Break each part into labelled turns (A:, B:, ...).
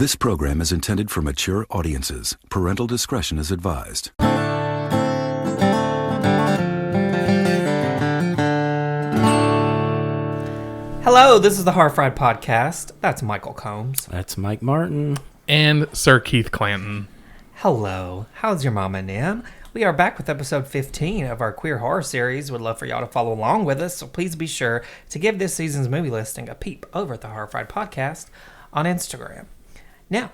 A: This program is intended for mature audiences. Parental discretion is advised.
B: Hello, this is the Horror Fried Podcast. That's Michael Combs.
C: That's Mike Martin.
D: And Sir Keith Clanton.
B: Hello, how's your mama, Nim? We are back with episode 15 of our queer horror series. Would love for y'all to follow along with us, so please be sure to give this season's movie listing a peep over at the Horror Fried Podcast on Instagram. Now,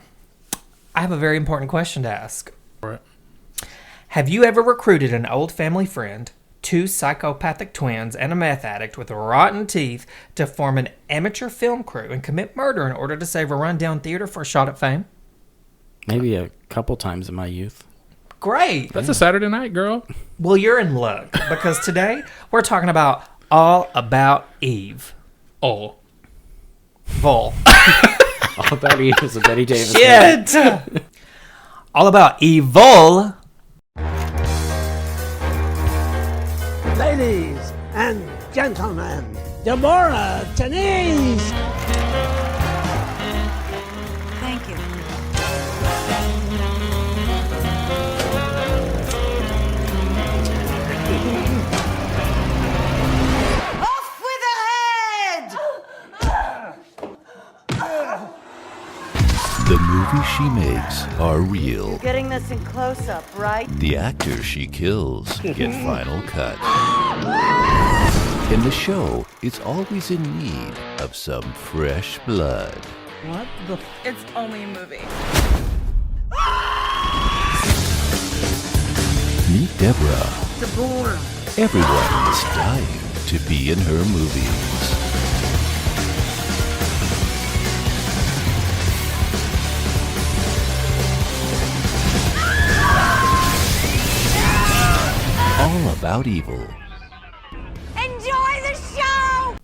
B: I have a very important question to ask.
D: Right.
B: Have you ever recruited an old family friend, two psychopathic twins, and a meth addict with rotten teeth to form an amateur film crew and commit murder in order to save a rundown theater for a shot at fame?
C: Maybe a couple times in my youth.
B: Great.
D: That's a Saturday night, girl.
B: Well, you're in luck because today we're talking about All About Eve.
D: Oh.
B: Vol.
C: All About Eve is a Betty Davis.
B: Shit. All About Evil.
E: Ladies and gentlemen, Deborah Tenise.
F: Thank you. Off with the head!
G: The movies she makes are real.
F: Getting this in close-up, right?
G: The actors she kills get final cut. And the show is always in need of some fresh blood.
E: What the
H: It's only a movie.
G: Meet Deborah.
E: Deborah?
G: Everyone is dying to be in her movies. All About Evil.
F: Enjoy the show!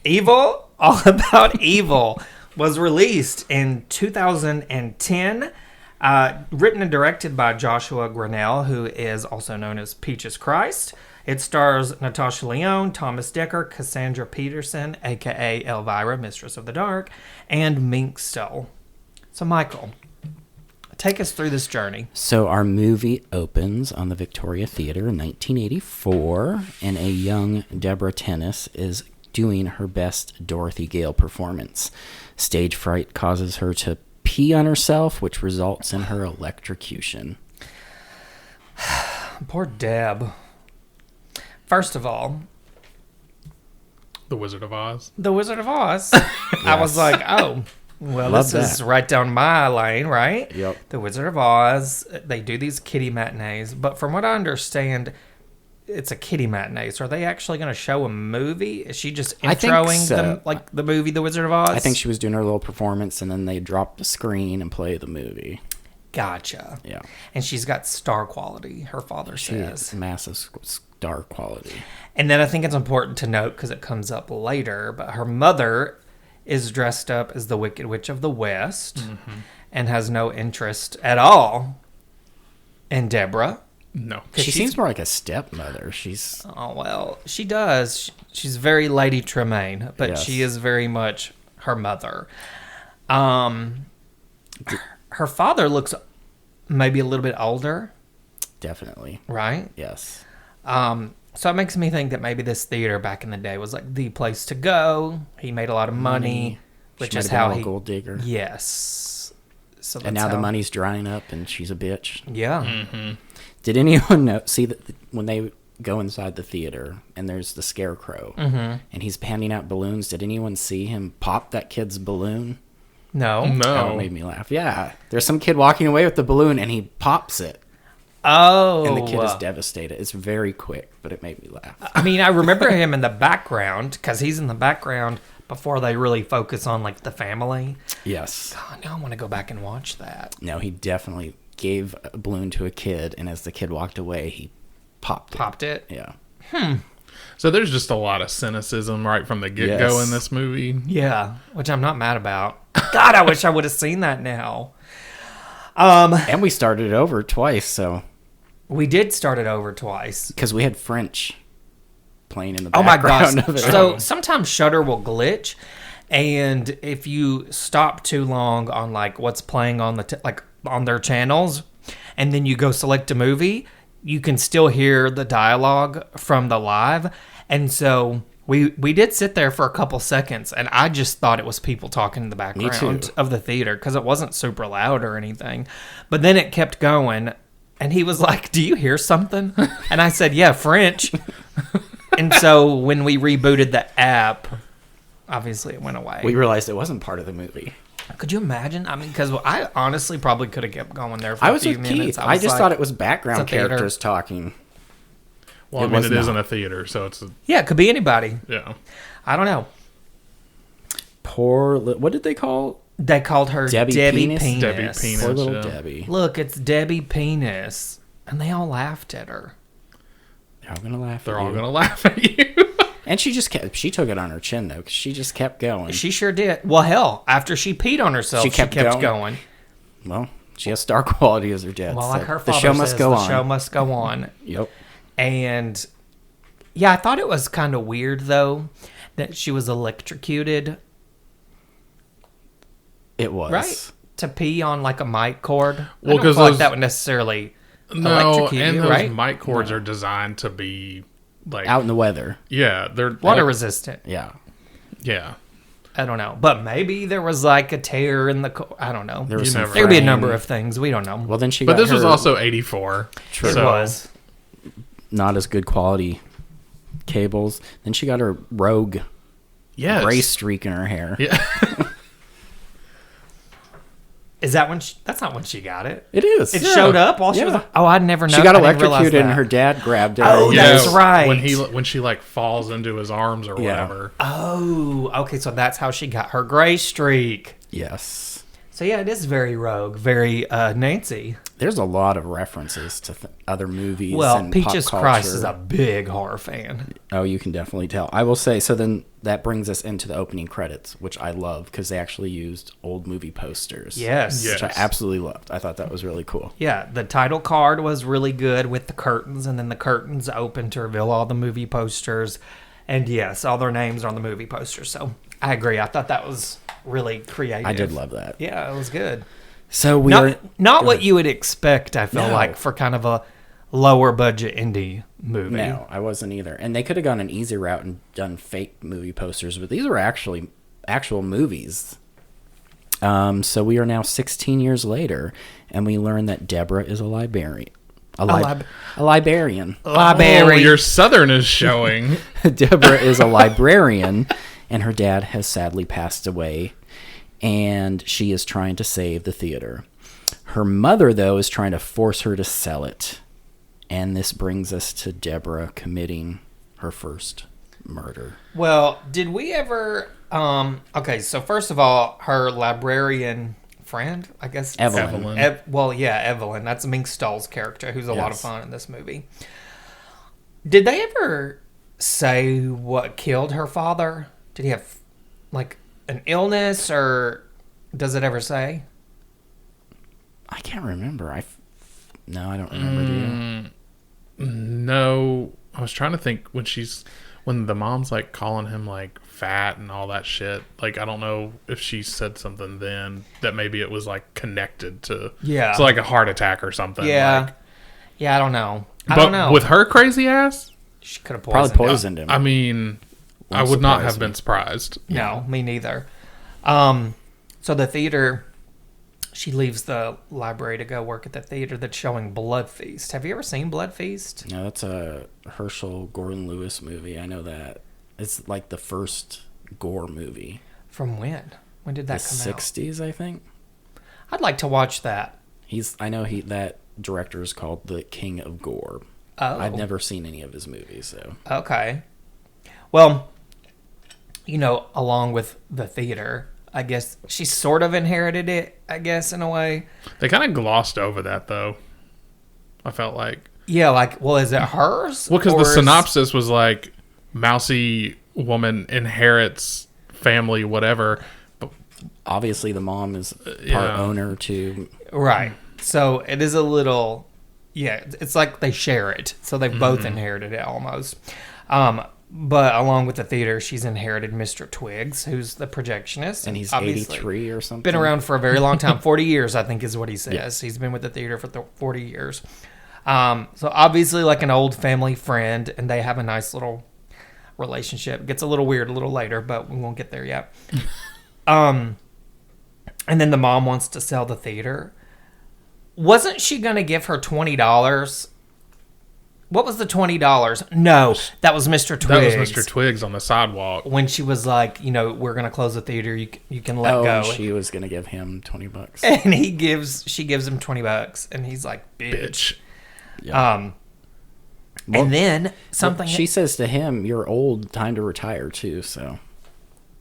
B: Evil, All About Evil was released in 2010, written and directed by Joshua Grannell, who is also known as Peaches Christ. It stars Natasha Lyonne, Thomas Dekker, Cassandra Peterson, a.k.a. Elvira, Mistress of the Dark, and Mink. So, Michael, take us through this journey.
C: So our movie opens on the Victoria Theater in 1984, and a young Deborah Tennis is doing her best Dorothy Gale performance. Stage fright causes her to pee on herself, which results in her electrocution.
B: Poor Deb. First of all,
D: The Wizard of Oz.
B: The Wizard of Oz. I was like, oh, well,
C: Love
B: this is
C: that.
B: right down my lane, right?
C: Yep.
B: The Wizard of Oz. They do these kiddie matinees, but from what I understand, it's a kiddie matinee. So are they actually going to show a movie? Is she just
C: I think
B: introing
C: so.
B: them, like the movie The Wizard of Oz?
C: I think she was doing her little performance, and then they drop the screen and play the movie.
B: Gotcha.
C: Yeah.
B: And she's got star quality, her father
C: She
B: says.
C: has massive star quality.
B: And then I think it's important to note, because it comes up later, but her mother is dressed up as the Wicked Witch of the West and has no interest at all in Deborah.
D: No.
C: She seems more like a stepmother. She's
B: Oh, well, she does. She's very Lady Tremaine, but
C: Yes.
B: she is very much her mother. Her father looks maybe a little bit older,
C: definitely.
B: right?
C: Yes.
B: So it makes me think that maybe this theater back in the day was like the place to go. He made a lot of money, which
C: She
B: is
C: might have
B: how
C: been a
B: he...
C: gold digger.
B: Yes. So
C: And now
B: that's
C: the
B: how-
C: money's drying up, and she's a bitch.
B: Yeah.
C: Did anyone know? See that when they go inside the theater and there's the scarecrow, and he's handing out balloons. Did anyone see him pop that kid's balloon?
B: No.
C: Oh,
D: No.
C: it made me laugh. Yeah, there's some kid walking away with the balloon, and he pops it,
B: Oh.
C: and the kid is devastated. It's very quick, but it made me laugh.
B: I mean, I remember him in the background because he's in the background before they really focus on like the family.
C: Yes.
B: Oh, now I want to go back and watch that.
C: No, he definitely gave a balloon to a kid, and as the kid walked away, he popped it.
B: Popped it.
C: Yeah.
D: So there's just a lot of cynicism right from the get-go
C: Yes.
D: in this movie.
B: Yeah, which I'm not mad about. God, I wish I would have seen that now.
C: And we started it over twice, so
B: We did start it over twice.
C: because we had French playing in the
B: Oh my
C: background
B: gosh.
C: of it.
B: So sometimes Shudder will glitch. And if you stop too long on like what's playing on the like on their channels, and then you go select a movie, you can still hear the dialogue from the live. And so we did sit there for a couple seconds, and I just thought it was people talking in the background of the theater because it wasn't super loud or anything. But then it kept going, and he was like, "Do you hear something?" And I said, "Yeah, French." And so when we rebooted the app, obviously it went away.
C: We realized it wasn't part of the movie.
B: Could you imagine? I mean, because I honestly probably could have kept going there for a few minutes.
C: Keith. I just thought it was background
B: theater.
C: characters talking.
D: Well, it is in a theater, so it's...
B: Yeah, it could be anybody.
D: Yeah.
B: I don't know.
C: What did they call?
B: They called her Debbie Penis.
D: Debbie Penis.
C: Poor little
D: yeah.
C: Debbie.
B: Look, it's Debbie Penis. And they all laughed at her.
C: They're all going to laugh
D: They're
C: at
D: all
C: you.
D: going to laugh at you.
C: And she took it on her chin, though, because she just kept going.
B: She sure did. Well, hell, after she peed on herself, she kept going.
C: Well, she has star quality as her dad.
B: Well, like her
C: the
B: father
C: show must
B: says,
C: go
B: the
C: on.
B: show must go on.
C: Yep.
B: And yeah, I thought it was kind of weird, though, that she was electrocuted.
C: It was.
B: Right? To pee on like a mic cord.
D: Well,
B: I don't feel like that would necessarily electrocute
D: and
B: you,
D: those
B: right?
D: mic cords are designed to be like...
C: Out in the weather.
D: Yeah, they're...
B: Water resistant.
C: Yeah.
D: Yeah.
B: I don't know. But maybe there was like a tear in the I don't know.
C: There was some
B: There could be a
C: frame.
B: number of things. We don't know.
C: Well, then she
D: But
C: got
D: this was
C: her
D: also 84.
C: True.
B: It
D: so-
B: was.
C: not as good quality cables. Then she got her rogue
D: Yes.
C: gray streak in her hair.
D: Yeah.
B: Is that when that's not when she got it.
C: It is.
B: It showed up while she was.
C: Yeah.
B: Oh, I'd never know.
C: She got
B: I didn't realize
C: electrocuted and
B: that.
C: her dad grabbed her.
B: Oh,
D: Yeah,
B: that's right.
D: When she like falls into his arms or
C: Yeah.
D: whatever.
B: Oh, okay. So that's how she got her gray streak.
C: Yes.
B: So yeah, it is very rogue, very Nancy.
C: There's a lot of references to other movies.
B: Well,
C: and
B: Peaches
C: pop
B: Christ
C: culture.
B: is a big horror fan.
C: Oh, you can definitely tell. I will say, so then that brings us into the opening credits, which I love because they actually used old movie posters.
B: Yes.
D: Yeah.
C: Which I absolutely loved. I thought that was really cool.
B: Yeah, the title card was really good with the curtains, and then the curtains open to reveal all the movie posters. And yes, all their names are on the movie posters. So I agree. I thought that was really creative.
C: I did love that.
B: Yeah, it was good.
C: So we
B: Not what you would expect, I feel
C: No.
B: like, for kind of a lower budget indie movie.
C: No, I wasn't either. And they could have gone an easy route and done fake movie posters, but these were actually actual movies. So we are now 16 years later, and we learn that Deborah is a librarian. A librarian.
D: Oh, your southern is showing.
C: Deborah is a librarian, and her dad has sadly passed away, and she is trying to save the theater. Her mother, though, is trying to force her to sell it. And this brings us to Deborah committing her first murder.
B: Well, did we ever... okay, so first of all, her librarian friend, I guess.
C: Evelyn.
B: Evelyn. That's Mink Stahl's character, who's a lot of
C: Yes.
B: fun in this movie. Did they ever say what killed her father? Did he have, like, an illness, or does it ever say?
C: I can't remember. No, I don't remember. Do you?
D: No, I was trying to think when the mom's like calling him like fat and all that shit. Like, I don't know if she said something then that maybe it was like connected to,
B: Yeah.
D: so like a heart attack or something.
B: Yeah.
D: Like,
B: Yeah, I don't know. I
D: but
B: don't know.
D: with her crazy ass,
B: She could have
C: Probably poisoned him.
D: I mean, I would not have been surprised.
B: No, me neither. So the theater, she leaves the library to go work at the theater that's showing Blood Feast. Have you ever seen Blood Feast?
C: No, that's a Herschel Gordon Lewis movie. I know that. It's like the first gore movie.
B: From when? When did that
C: The
B: come out?
C: 60s, I think.
B: I'd like to watch that.
C: That director is called the King of Gore.
B: Oh.
C: I've never seen any of his movies, so.
B: Okay. Well, along with the theater, I guess she sort of inherited it, I guess, in a way.
D: They kind of glossed over that though. I felt like.
B: Yeah, is it hers?
D: Well, because
B: Or
D: the
B: is-
D: synopsis was like, mousy woman inherits family, whatever. But
C: Obviously, the mom is part
D: yeah.
C: owner too.
B: Right. So it is a little, it's like they share it. So they both inherited it almost. But along with the theater, she's inherited Mr. Twiggs, who's the projectionist.
C: And he's
B: obviously
C: 83 or something.
B: been around for a very long time. 40 years, I think, is what he says. He's been with the theater for 40 years. So obviously like an old family friend, and they have a nice little relationship. It gets a little weird a little later, but we won't get there yet. And then the mom wants to sell the theater. Wasn't she going to give her $20? What was the $20? No, that was Mr. Twiggs.
D: That was Mr. Twiggs on the sidewalk.
B: When she was like, we're going to close the theater. You can let
C: Oh,
B: go.
C: and she was going to give him $20.
B: And she gives him $20, and he's like, bitch.
C: Yeah.
B: And then something.
C: She says to him, "You're old, time to retire too." So,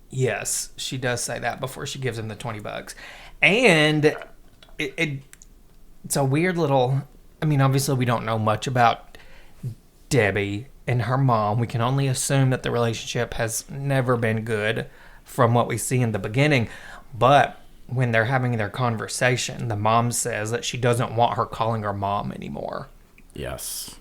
B: Yes, she does say that before she gives him the $20. And it's a weird little. I mean, obviously, we don't know much about Debbie and her mom. We can only assume that the relationship has never been good from what we see in the beginning. But when they're having their conversation, the mom says that she doesn't want her calling her mom anymore.
C: yes,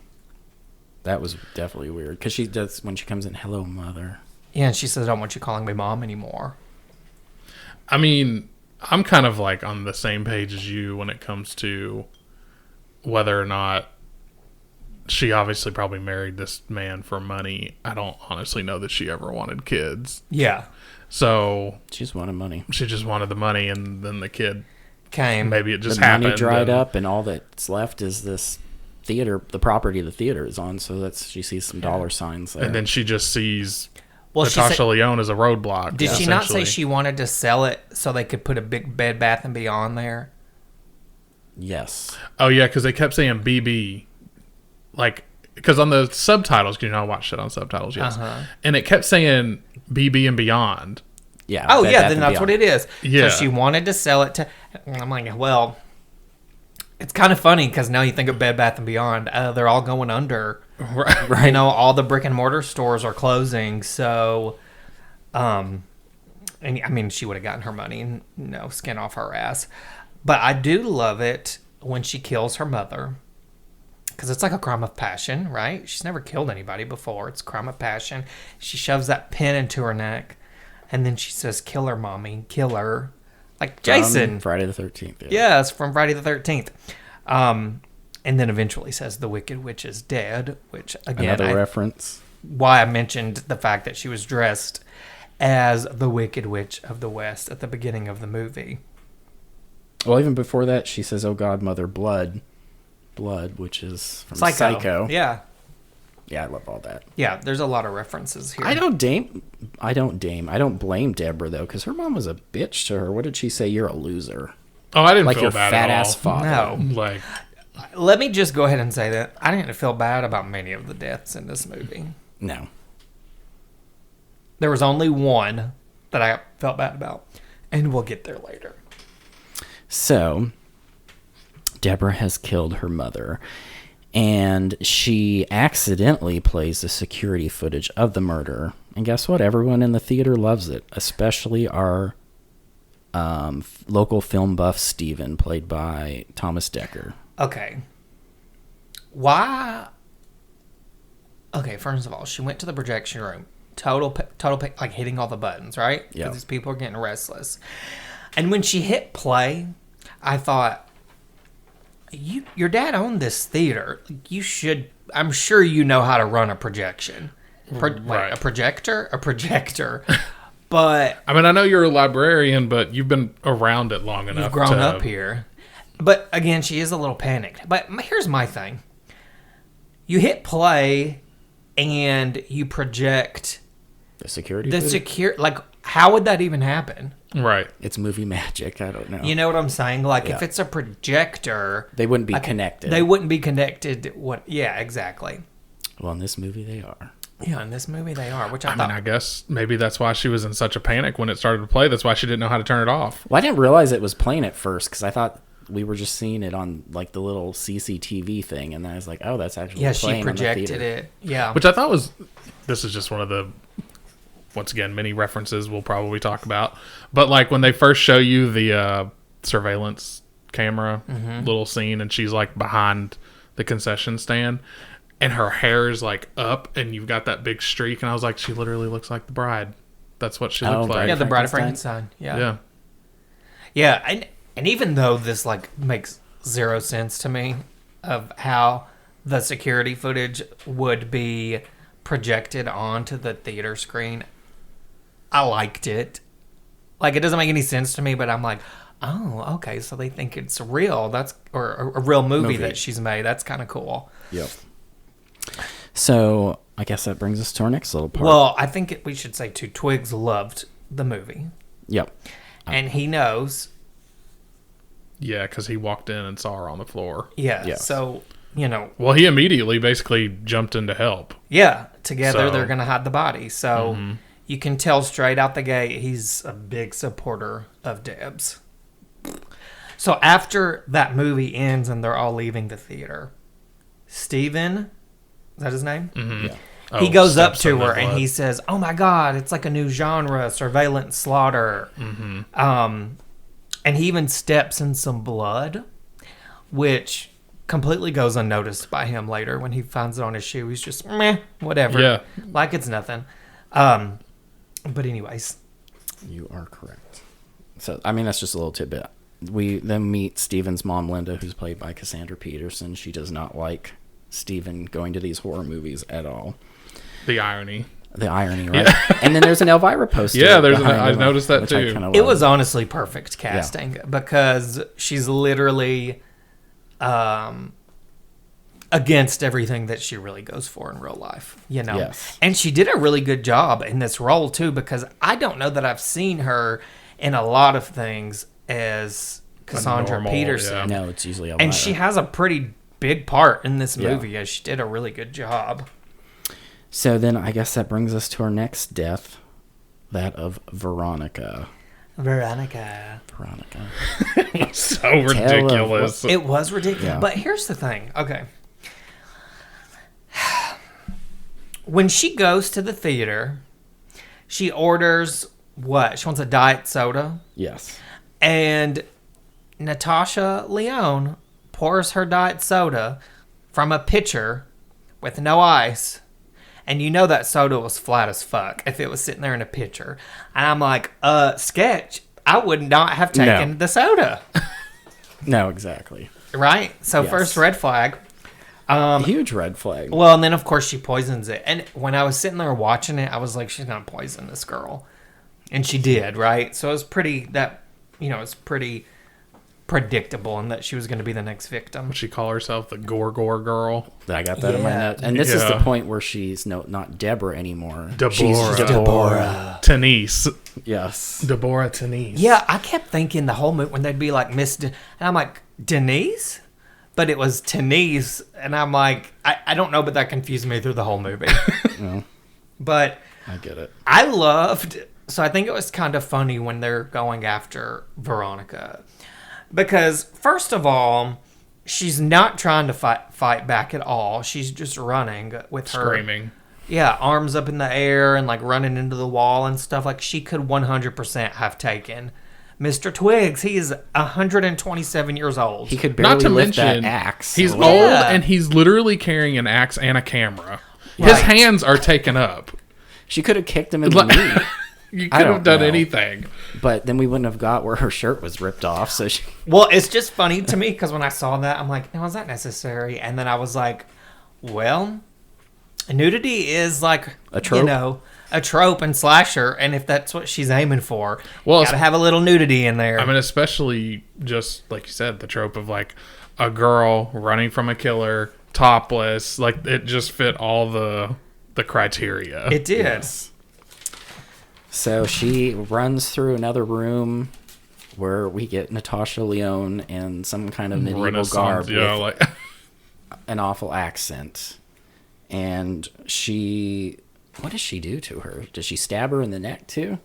C: that was definitely weird because she does when she comes in, "Hello, mother."
B: Yeah, and she says, I don't want you calling me mom anymore.
D: I mean, I'm kind of like on the same page as you when it comes to whether or not she obviously probably married this man for money. I don't honestly know that she ever wanted kids.
B: Yeah.
D: So
C: She just wanted money.
D: she just wanted the money, and then the kid,
B: Came.
D: maybe it just
C: The
D: happened.
C: money dried
D: and-
C: up, and all that's left is this theater, the property the theater is on. So she sees some dollar signs there.
D: And then she just sees
B: Well, she
D: Natasha
B: said,
D: Lyonne as a roadblock.
B: did she not say
D: essentially.
B: she wanted to sell it so they could put a big Bed Bath & Beyond there?
C: yes,
D: Oh, yeah, because they kept saying BB. Like, because on the subtitles, because I watch shit on subtitles, yes.
B: Uh-huh.
D: And it kept saying BB and Beyond.
C: yeah.
B: Oh,
C: Bed
B: yeah,
C: Bath
B: then
C: &
B: that's what
C: Beyond.
B: it is.
D: Yeah.
B: So she wanted to sell it to... I'm like, well, it's kind of funny because now you think of Bed Bath & Beyond. They're all going under.
D: Right.
B: You know, all the brick and mortar stores are closing. So, and I mean, she would have gotten her money and, skin off her ass. But I do love it when she kills her mother. Because it's like a crime of passion, right? She's never killed anybody before. It's a crime of passion. She shoves that pin into her neck. And then she says, kill her, mommy. Kill her. Like Jason.
C: Friday the 13th. Yeah.
B: Yes, from Friday the 13th. And then eventually says the Wicked Witch is dead, which, again,
C: Another reference.
B: why I mentioned the fact that she was dressed as the Wicked Witch of the West at the beginning of the movie.
C: Well, even before that, she says, "Oh God, mother, blood," which is from Psycho.
B: Yeah.
C: Yeah, I love all that.
B: Yeah, there's a lot of references here.
C: I don't blame Deborah though, because her mom was a bitch to her. What did she say? "You're a loser,"
D: Oh, I didn't
C: like
D: feel
C: your
D: bad
C: fat
D: at all.
C: ass father.
B: No.
D: Like,
B: Let me just go ahead and say that I didn't feel bad about many of the deaths in this movie.
C: No.
B: There was only one that I felt bad about, and we'll get there later.
C: So, Deborah has killed her mother, and she accidentally plays the security footage of the murder. And guess what? Everyone in the theater loves it, especially our local film buff Steven, played by Thomas Dekker.
B: Okay. Why? Okay, first of all, she went to the projection room. Total, like hitting all the buttons, right?
C: Yeah.
B: Because these people are getting restless. And when she hit play, I thought, your dad owned this theater. You should, I'm sure you know how to run a projection.
D: Right.
B: A projector. But
D: I mean, I know you're a librarian, but you've been around it long enough.
B: you've grown up here. But again, she is a little panicked. But here's my thing. You hit play and you project
C: The security
B: the
C: footage?
B: like, how would that even happen?
D: Right.
C: It's movie magic. I don't know.
B: You know what I'm saying? Like, if
C: Yeah.
B: it's a projector,
C: They wouldn't be connected.
B: They wouldn't be connected. Yeah, exactly.
C: Well, in this movie, they are.
B: Yeah, in this movie they are, which I
D: I
B: thought.
D: mean, I guess maybe that's why she was in such a panic when it started to play. That's why she didn't know how to turn it off.
C: Well, I didn't realize it was playing at first because I thought we were just seeing it on like the little CCTV thing, and then I was like, "Oh, that's actually
B: Yeah,
C: playing
B: she projected
C: on the theater."
B: it. Yeah.
D: Which I thought was, this is just one of the, once again, many references we'll probably talk about. But like when they first show you the surveillance camera little scene, and she's like behind the concession stand, and her hair is like up, and you've got that big streak, and I was like, she literally looks like the bride. That's what she looked like.
B: Yeah, the Bride of
C: Frankenstein?
B: Frankenstein.
D: Yeah.
B: Yeah, and even though this like makes zero sense to me of how the security footage would be projected onto the theater screen, I liked it. Like, it doesn't make any sense to me, but I'm like, oh, okay, so they think it's real. That's or a real movie that she's made. That's kind of cool.
C: Yep. So I guess that brings us to our next little part.
B: Well, I think we should say too, Twigs loved the movie,
C: Yep.
B: and he knows.
D: Yeah, because he walked in and saw her on the floor.
B: Yeah,
C: Yes.
B: so, you know.
D: Well, he immediately basically jumped in to help.
B: Yeah, together
D: So-
B: they're going to hide the body. So you can tell straight out the gate he's a big supporter of Debs. So after that movie ends and they're all leaving the theater, Steven, is that his name?
D: Mm-hmm.
C: Yeah.
B: He goes up
D: steps
B: to
D: in the
B: her and
D: blood.
B: he says, "Oh my God, it's like a new genre, surveillance slaughter." And he even steps in some blood, which completely goes unnoticed by him later when he finds it on his shoe. He's just, meh, whatever.
D: Yeah.
B: Like it's nothing. But anyways.
C: You are correct. So, I mean, that's just a little tidbit. We then meet Steven's mom, Linda, who's played by Cassandra Peterson. She does not like Steven going to these horror movies at all.
D: The irony.
C: The irony, right? And then there's an Elvira poster.
D: Yeah, there's
C: behind
D: I
C: him,
D: noticed that
C: which I
D: too.
C: kinda
B: It
C: love.
B: was honestly perfect casting because she's literally against everything that she really goes for in real life, you know?
C: Yes.
B: And she did a really good job in this role too, because I don't know that I've seen her in a lot of things as Cassandra
D: normal,
C: No,
B: Peterson.
C: it's usually Elvira.
B: And she has a pretty big part in this
C: Yeah.
B: movie, as she did a really good job.
C: So then I guess that brings us to our next death, that of Veronica.
B: Veronica.
D: So ridiculous.
B: It was ridiculous.
C: Yeah.
B: But here's the thing. Okay. When she goes to the theater, she orders what? She wants a diet soda.
C: Yes.
B: And Natasha Lyonne pours her diet soda from a pitcher with no ice. And you know that soda was flat as fuck if it was sitting there in a pitcher. And I'm like, sketch, I would not have taken the soda.
C: No, exactly.
B: Right? So
C: Yes.
B: first red flag.
C: Huge red flag.
B: Well, and then of course she poisons it. And when I was sitting there watching it, I was like, she's gonna poison this girl. And she did, right? So it was pretty it's pretty predictable and that she was gonna be the next victim.
D: She call herself the gore girl.
C: I got that in my
B: Yeah.
C: notes. And this is the
D: Yeah.
C: point where she's not Deborah anymore.
D: Deborah.
C: She's Deborah.
D: Tanise.
C: Yes.
D: Deborah Tanise.
B: Yeah, I kept thinking the whole movie when they'd be like and I'm like, Denise? But it was Tanise, and I'm like, I don't know, but that confused me through the whole movie.
C: No,
B: But
C: I get it.
B: I loved, so I think it was kind of funny when they're going after Veronica. Because, first of all, she's not trying to fight back at all. She's just running with her.
D: Screaming.
B: Yeah, arms up in the air and like running into the wall and stuff. Like she could 100% have taken Mr. Twigs. He is 127 years old.
C: He could barely
D: Not to
C: lift
D: mention,
C: that axe.
D: he's
C: So-
D: old
B: Yeah.
D: and he's literally carrying an axe and a camera. His
B: Right.
D: hands are taken up.
C: She could have kicked him in the knee.
D: You
C: I
D: could
C: don't
D: have done
C: know.
D: anything.
C: But then we wouldn't have got where her shirt was ripped off. So she,
B: Well, it's just funny to me because when I saw that, I'm like, no, is that necessary? And then I was like, well, nudity is like,
C: A trope?
B: A trope and slasher. And if that's what she's aiming for,
D: Well,
B: gotta have a little nudity in there.
D: I mean, especially just like you said, the trope of like a girl running from a killer, topless. Like it just fit all the criteria.
B: it did.
C: Yes. So she runs through another room where we get Natasha Lyonne in some kind of medieval
D: Renaissance,
C: garb
D: yeah,
C: with
D: like
C: an awful accent. And what does she do to her? Does she stab her in the neck too?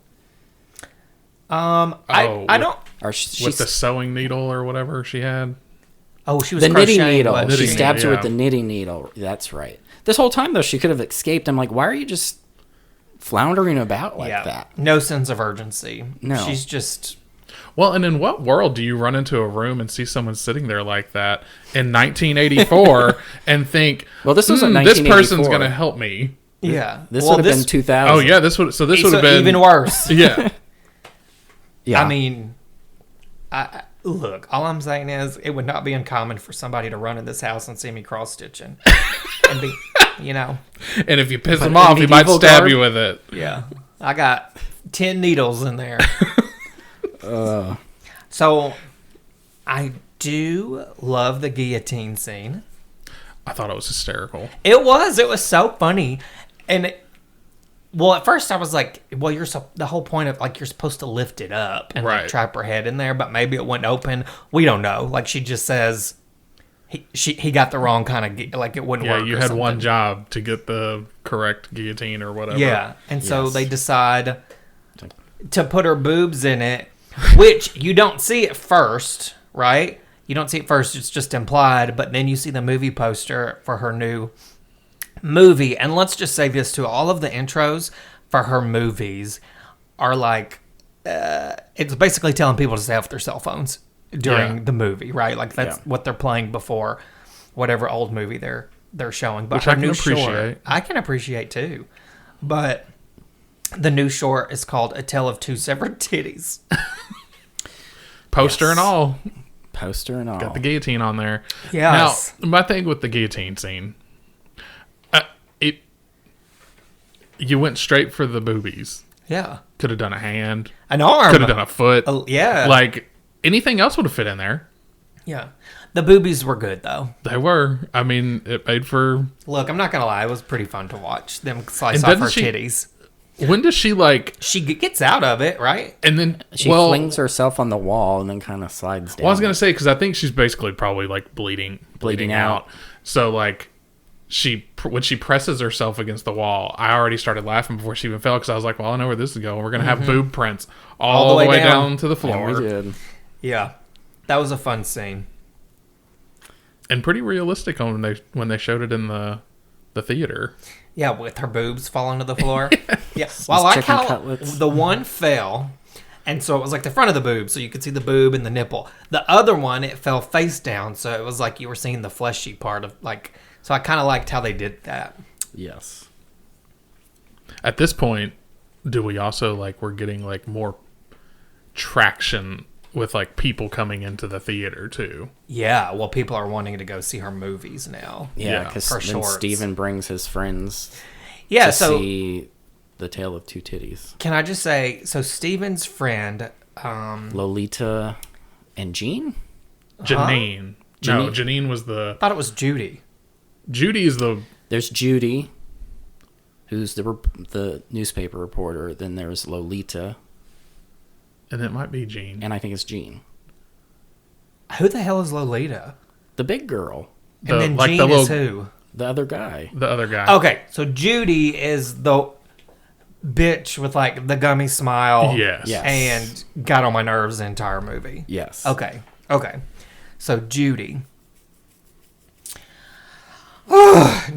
B: I don't.
C: Or
D: with
C: she's
D: the sewing needle or whatever she had.
B: Oh, she was
C: the knitting
B: crocheting,
C: needle.
B: wasn't
C: She
D: Knitting
C: stabs her
D: needle,
C: with the
D: yeah.
C: knitting needle. That's right. This whole time though, she could have escaped. I'm like, why are you just floundering about like that?
B: No sense of urgency.
C: No.
B: She's just.
D: Well, and in what world do you run into a room and see someone sitting there like that in 1984 and think,
C: Well, this was in
D: this
C: 1984.
D: person's going to help me?
B: Yeah.
C: This would have been 2000.
D: Oh, yeah, this would have been...
B: even worse.
D: Yeah.
C: Yeah.
B: I mean, look, all I'm saying is it would not be uncommon for somebody to run in this house and see me cross-stitching. And be, you know.
D: And if you piss
C: But
D: him off, he might
C: medieval
D: stab
C: garb?
D: you with it.
B: Yeah. I got 10 needles in there. So, I do love the guillotine scene.
D: I thought it was hysterical.
B: It was so funny. And, well, at first I was like, well, the whole point of, like, you're supposed to lift it up and like,
D: Right.
B: trap her head in there, but maybe it wouldn't open. We don't know. Like, she just says he got the wrong kind of, like, it wouldn't
D: Yeah,
B: work.
D: you
B: or
D: had
B: something.
D: one job to get the correct guillotine or whatever.
B: Yeah, and so
C: Yes.
B: they decide to put her boobs in it, which you don't see at first, right? You don't see it first, it's just implied, but then you see the movie poster for her new movie. And let's just say this too, all of the intros for her movies are like, it's basically telling people to stay off their cell phones during
D: Yeah.
B: the movie, right? Like that's
C: Yeah.
B: what they're playing before whatever old movie they're showing. But
D: Which
B: her
D: I can
B: new short,
D: appreciate.
B: I can appreciate too. But the new short is called A Tale of Two Severed Titties.
D: Poster and all.
C: Poster and all.
D: Got the guillotine on there.
B: Yes.
D: Now, my thing with the guillotine scene, you went straight for the boobies.
B: Yeah.
D: Could have done a hand.
B: An arm.
D: Could have done a foot.
B: Yeah.
D: Like, anything else would have fit in there.
B: Yeah. The boobies were good, though.
D: They were. I mean, it made for...
B: Look, I'm not going to lie. It was pretty fun to watch them slice
D: And
B: off
D: doesn't
B: her
D: she-
B: titties.
D: When does she, like...
B: She gets out of it, right?
D: And then...
C: She
D: well,
C: flings herself on the wall and then kind of slides down.
D: Well, I was going to say, because I think she's basically probably, like, bleeding out. So, like, when she presses herself against the wall, I already started laughing before she even fell, because I was like, well, I know where this is going. We're going to have boob prints all the way down to the floor.
C: Yeah, we did.
B: Yeah. That was a fun scene.
D: And pretty realistic on when they showed it in the theater.
B: Yeah, with her boobs falling to the floor. Yeah. Well, I like
C: chicken
B: how
C: cutlets.
B: the one fell, and so it was like the front of the boob, so you could see the boob and the nipple. The other one, it fell face down, so it was like you were seeing the fleshy part of, like... So I kind of liked how they did that.
C: Yes.
D: At this point, do we also, like, we're getting, like, more traction with, like, people coming into the theater, too?
B: Yeah, well, people are wanting to go see her movies now.
C: Yeah,
D: Yeah.
C: because
B: Her
C: then
B: shorts.
C: Steven brings his friends
B: Yeah,
C: to
B: so...
C: see The Tale of Two Titties.
B: Can I just say, so Steven's friend,
C: Lolita and Jean?
D: Janine. No,
C: Janine?
D: Janine was the...
B: I thought it was Judy.
D: Judy is the...
C: There's Judy, who's the newspaper reporter. Then there's Lolita,
D: And it might be Jean.
C: and I think it's Jean.
B: Who the hell is Lolita?
C: The big girl.
B: And then
D: like
B: Jean
D: the
B: is
D: little-
B: who?
C: The other guy.
D: The other guy.
B: Okay, so Judy is the bitch with like the gummy smile.
D: Yes.
C: Yes.
B: And got on my nerves the entire movie.
C: Yes.
B: Okay. So Judy.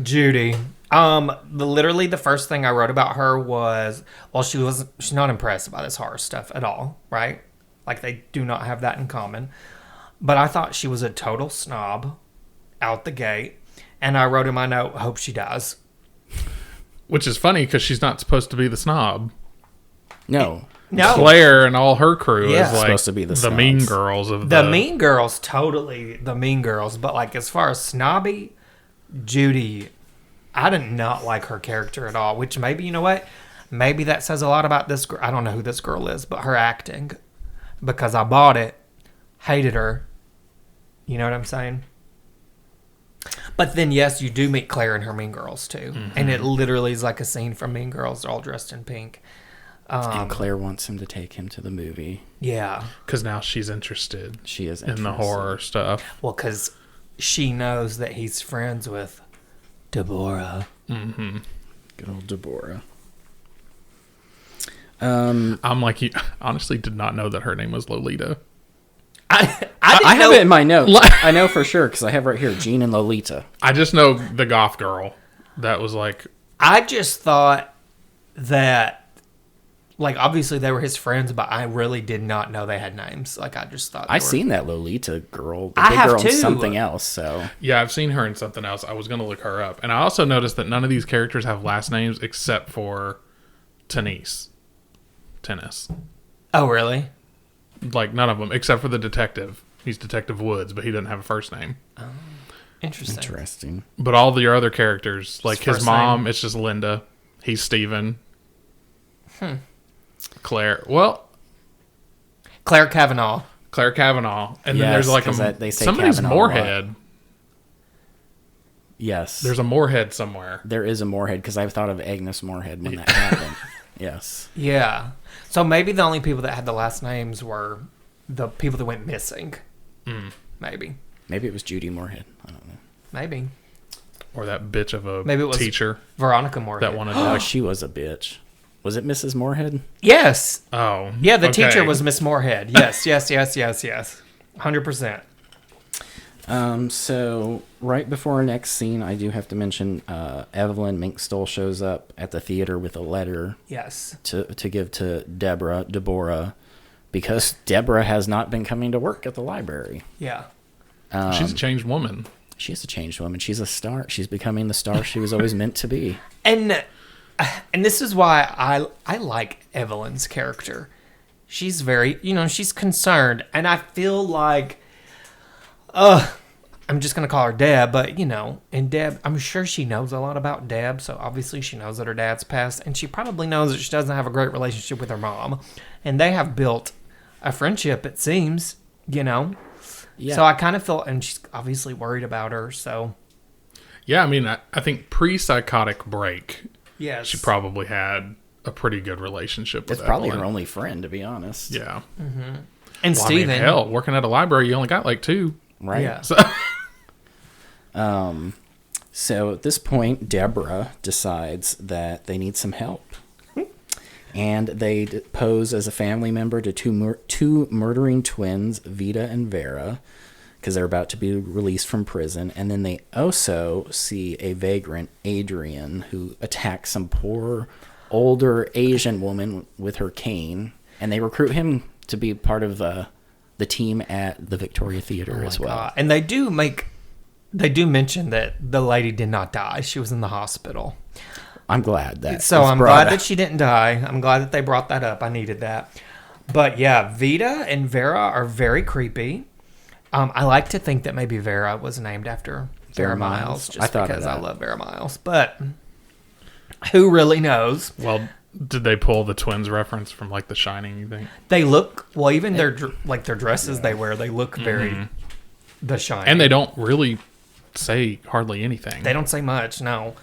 B: Judy. Literally the first thing I wrote about her was, well, she's not impressed by this horror stuff at all, right? Like they do not have that in common. But I thought she was a total snob out the gate. And I wrote in my note, hope she dies.
D: Which is funny because she's not supposed to be the snob.
C: No.
B: No.
D: Claire and all her crew
B: Yeah.
D: is like
C: Supposed to be the snobs.
D: mean girls of
B: The Mean Girls, totally the Mean Girls. But like as far as snobby, Judy, I did not like her character at all. Which maybe, you know what? Maybe that says a lot about this girl. I don't know who this girl is, but her acting. Because I bought it, hated her. You know what I'm saying? But then, yes, you do meet Claire and her Mean Girls, too. And it literally is like a scene from Mean Girls. They're all dressed in pink.
C: And Claire wants him to take him to the movie.
B: Yeah.
D: Because now she's interested
C: She is
D: in the
C: interested.
D: horror stuff.
B: Well, because she knows that he's friends with Deborah.
C: Good old Deborah.
D: I'm like, you honestly did not know that her name was Lolita.
B: I
C: I have
B: know,
C: it in my notes. I know for sure because I have right here Jean and Lolita.
D: I just know the goth girl. That was like,
B: I just thought that like, obviously they were his friends, but I really did not know they had names. Like, I just thought
C: I seen that Lolita girl. The
B: I
C: big
B: have
C: girl in
B: too.
C: something else. So
D: Yeah, I've seen her in something else. I was going to look her up. And I also noticed that none of these characters have last names except for Tennis.
B: Oh, really?
D: Like, none of them, except for the detective. He's Detective Woods, but he doesn't have a first name.
C: interesting.
D: But all your other characters, like his
B: first
D: mom,
B: name.
D: it's just Linda. He's Steven. Claire. Well,
B: Claire Kavanaugh.
D: And then
C: Yes,
D: there's like
C: 'cause they say
D: somebody's
C: Kavanaugh a lot.
D: Moorhead.
C: Yes,
D: There's a Moorhead somewhere.
C: there is a Moorhead because I thought of Agnes Moorhead when that happened. Yes.
B: Yeah. So maybe the only people that had the last names were the people that went missing. Maybe.
C: Maybe it was Judy Moorhead. I don't know.
B: Maybe.
D: Or that bitch of a
B: Maybe it was
D: teacher
B: Veronica Moorhead.
D: that wanted
C: Oh,
D: to.
C: she was a bitch. Was it Mrs. Moorhead?
B: Yes.
D: Oh.
B: Yeah, the
D: okay.
B: teacher was Miss Moorhead. Yes. 100%.
C: So right before our next scene, I do have to mention Evelyn Mink still shows up at the theater with a letter
B: Yes.
C: to give to Deborah, because Deborah has not been coming to work at the library.
B: Yeah.
D: She's a changed woman.
C: She's a changed woman. She's a star. She's becoming the star she was always meant to be.
B: And this is why I like Evelyn's character. She's very, she's concerned, and I feel like, I'm just gonna call her Deb, but and Deb, I'm sure she knows a lot about Deb, so obviously she knows that her dad's passed, and she probably knows that she doesn't have a great relationship with her mom, and they have built a friendship, it seems,
C: Yeah.
B: So I kind of feel, and she's obviously worried about her, so
D: Yeah, I mean, I think pre-psychotic break,
B: yes,
D: she probably had a pretty good relationship with
C: It's probably
D: Evelyn.
C: her only friend, to be honest.
D: Yeah.
B: and
D: Well, I mean,
B: Steven,
D: hell, working at a library, you only got like 2.
C: Right?
B: yeah,
C: So at this point, Deborah decides that they need some help. And they pose as a family member to two murdering twins, Vita and Vera, because they're about to be released from prison. And then they also see a vagrant, Adrian, who attacks some poor, older Asian woman with her cane. And they recruit him to be part of the team at the Victoria Theater as well.
B: God. And they do mention that the lady did not die; she was in the hospital.
C: I'm glad that.
B: So
C: was
B: I'm
C: brought
B: glad
C: up.
B: that she didn't die. I'm glad that they brought that up. I needed that. But yeah, Vita and Vera are very creepy. I like to think that maybe Vera was named after Vera Miles,
C: I
B: just
C: thought of
B: because I
C: that.
B: love Vera Miles. But who really knows?
D: Well, did they pull the twins reference from like The Shining, you think?
B: They look well. Even their dresses they wear, they look very The Shining.
D: And they don't really say hardly anything.
B: They don't say much, no.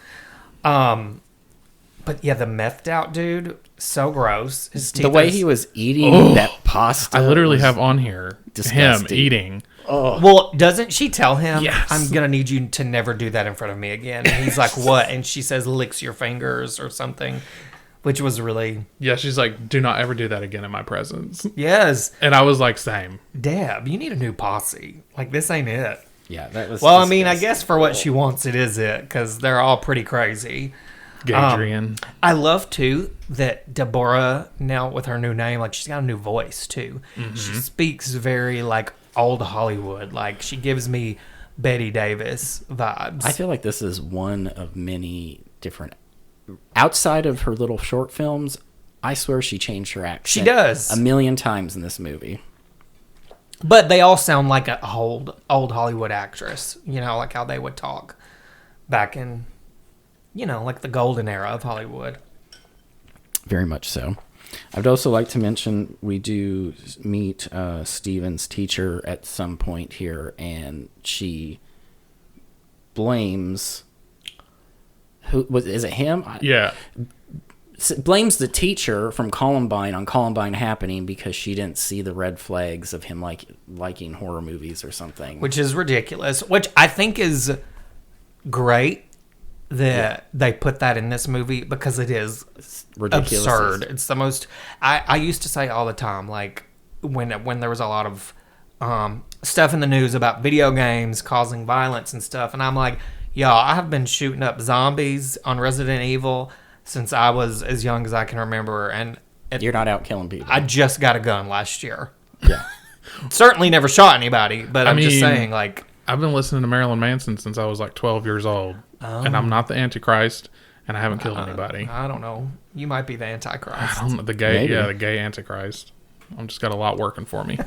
B: But yeah, the methed out dude, so gross. His teeth
C: The way
B: are-
C: he was eating that pasta.
D: I literally
C: was
D: have on here
C: disgusting.
D: him eating.
B: Well, doesn't she tell him,
D: Yes.
B: I'm going to need you to never do that in front of me again? And he's like, what? And she says, licks your fingers or something, which was really,
D: Yeah, she's like, do not ever do that again in my presence.
B: yes.
D: And I was like, same.
B: Deb, you need a new posse. Like, this ain't it.
C: Yeah, that was.
B: Well, I mean, I
C: disgusting.
B: guess for what she wants, it is it, because they're all pretty crazy.
D: Gadrian.
B: I love, too, that Deborah, now with her new name, like, she's got a new voice, too. She speaks very, like, old Hollywood. Like, she gives me Betty Davis vibes.
C: I feel like this is one of many different. Outside of her little short films, I swear she changed her accent.
B: She does.
C: a million times in this movie.
B: But they all sound like an old Hollywood actress, like how they would talk back in, like the golden era of Hollywood.
C: Very much so. I'd also like to mention we do meet Steven's teacher at some point here, and she blames. Is it him?
D: Yeah.
C: Blames the teacher from Columbine on Columbine happening because she didn't see the red flags of him liking horror movies or something.
B: Which is ridiculous. Which I think is great that they put that in this movie because it is
C: ridiculous.
B: absurd. It's the most. I used to say all the time, like when there was a lot of stuff in the news about video games causing violence and stuff, and I'm like, y'all, I have been shooting up zombies on Resident Evil since I was as young as I can remember, and
C: You're not out killing people.
B: I just got a gun last year.
C: Yeah.
B: Certainly never shot anybody, but I'm just
D: mean,
B: saying, like...
D: I've been listening to Marilyn Manson since I was like 12 years old. And I'm not the Antichrist, and I haven't killed anybody.
B: I don't know. You might be the Antichrist.
D: The gay,
C: Maybe.
D: yeah, the gay Antichrist. I've just got a lot working for me.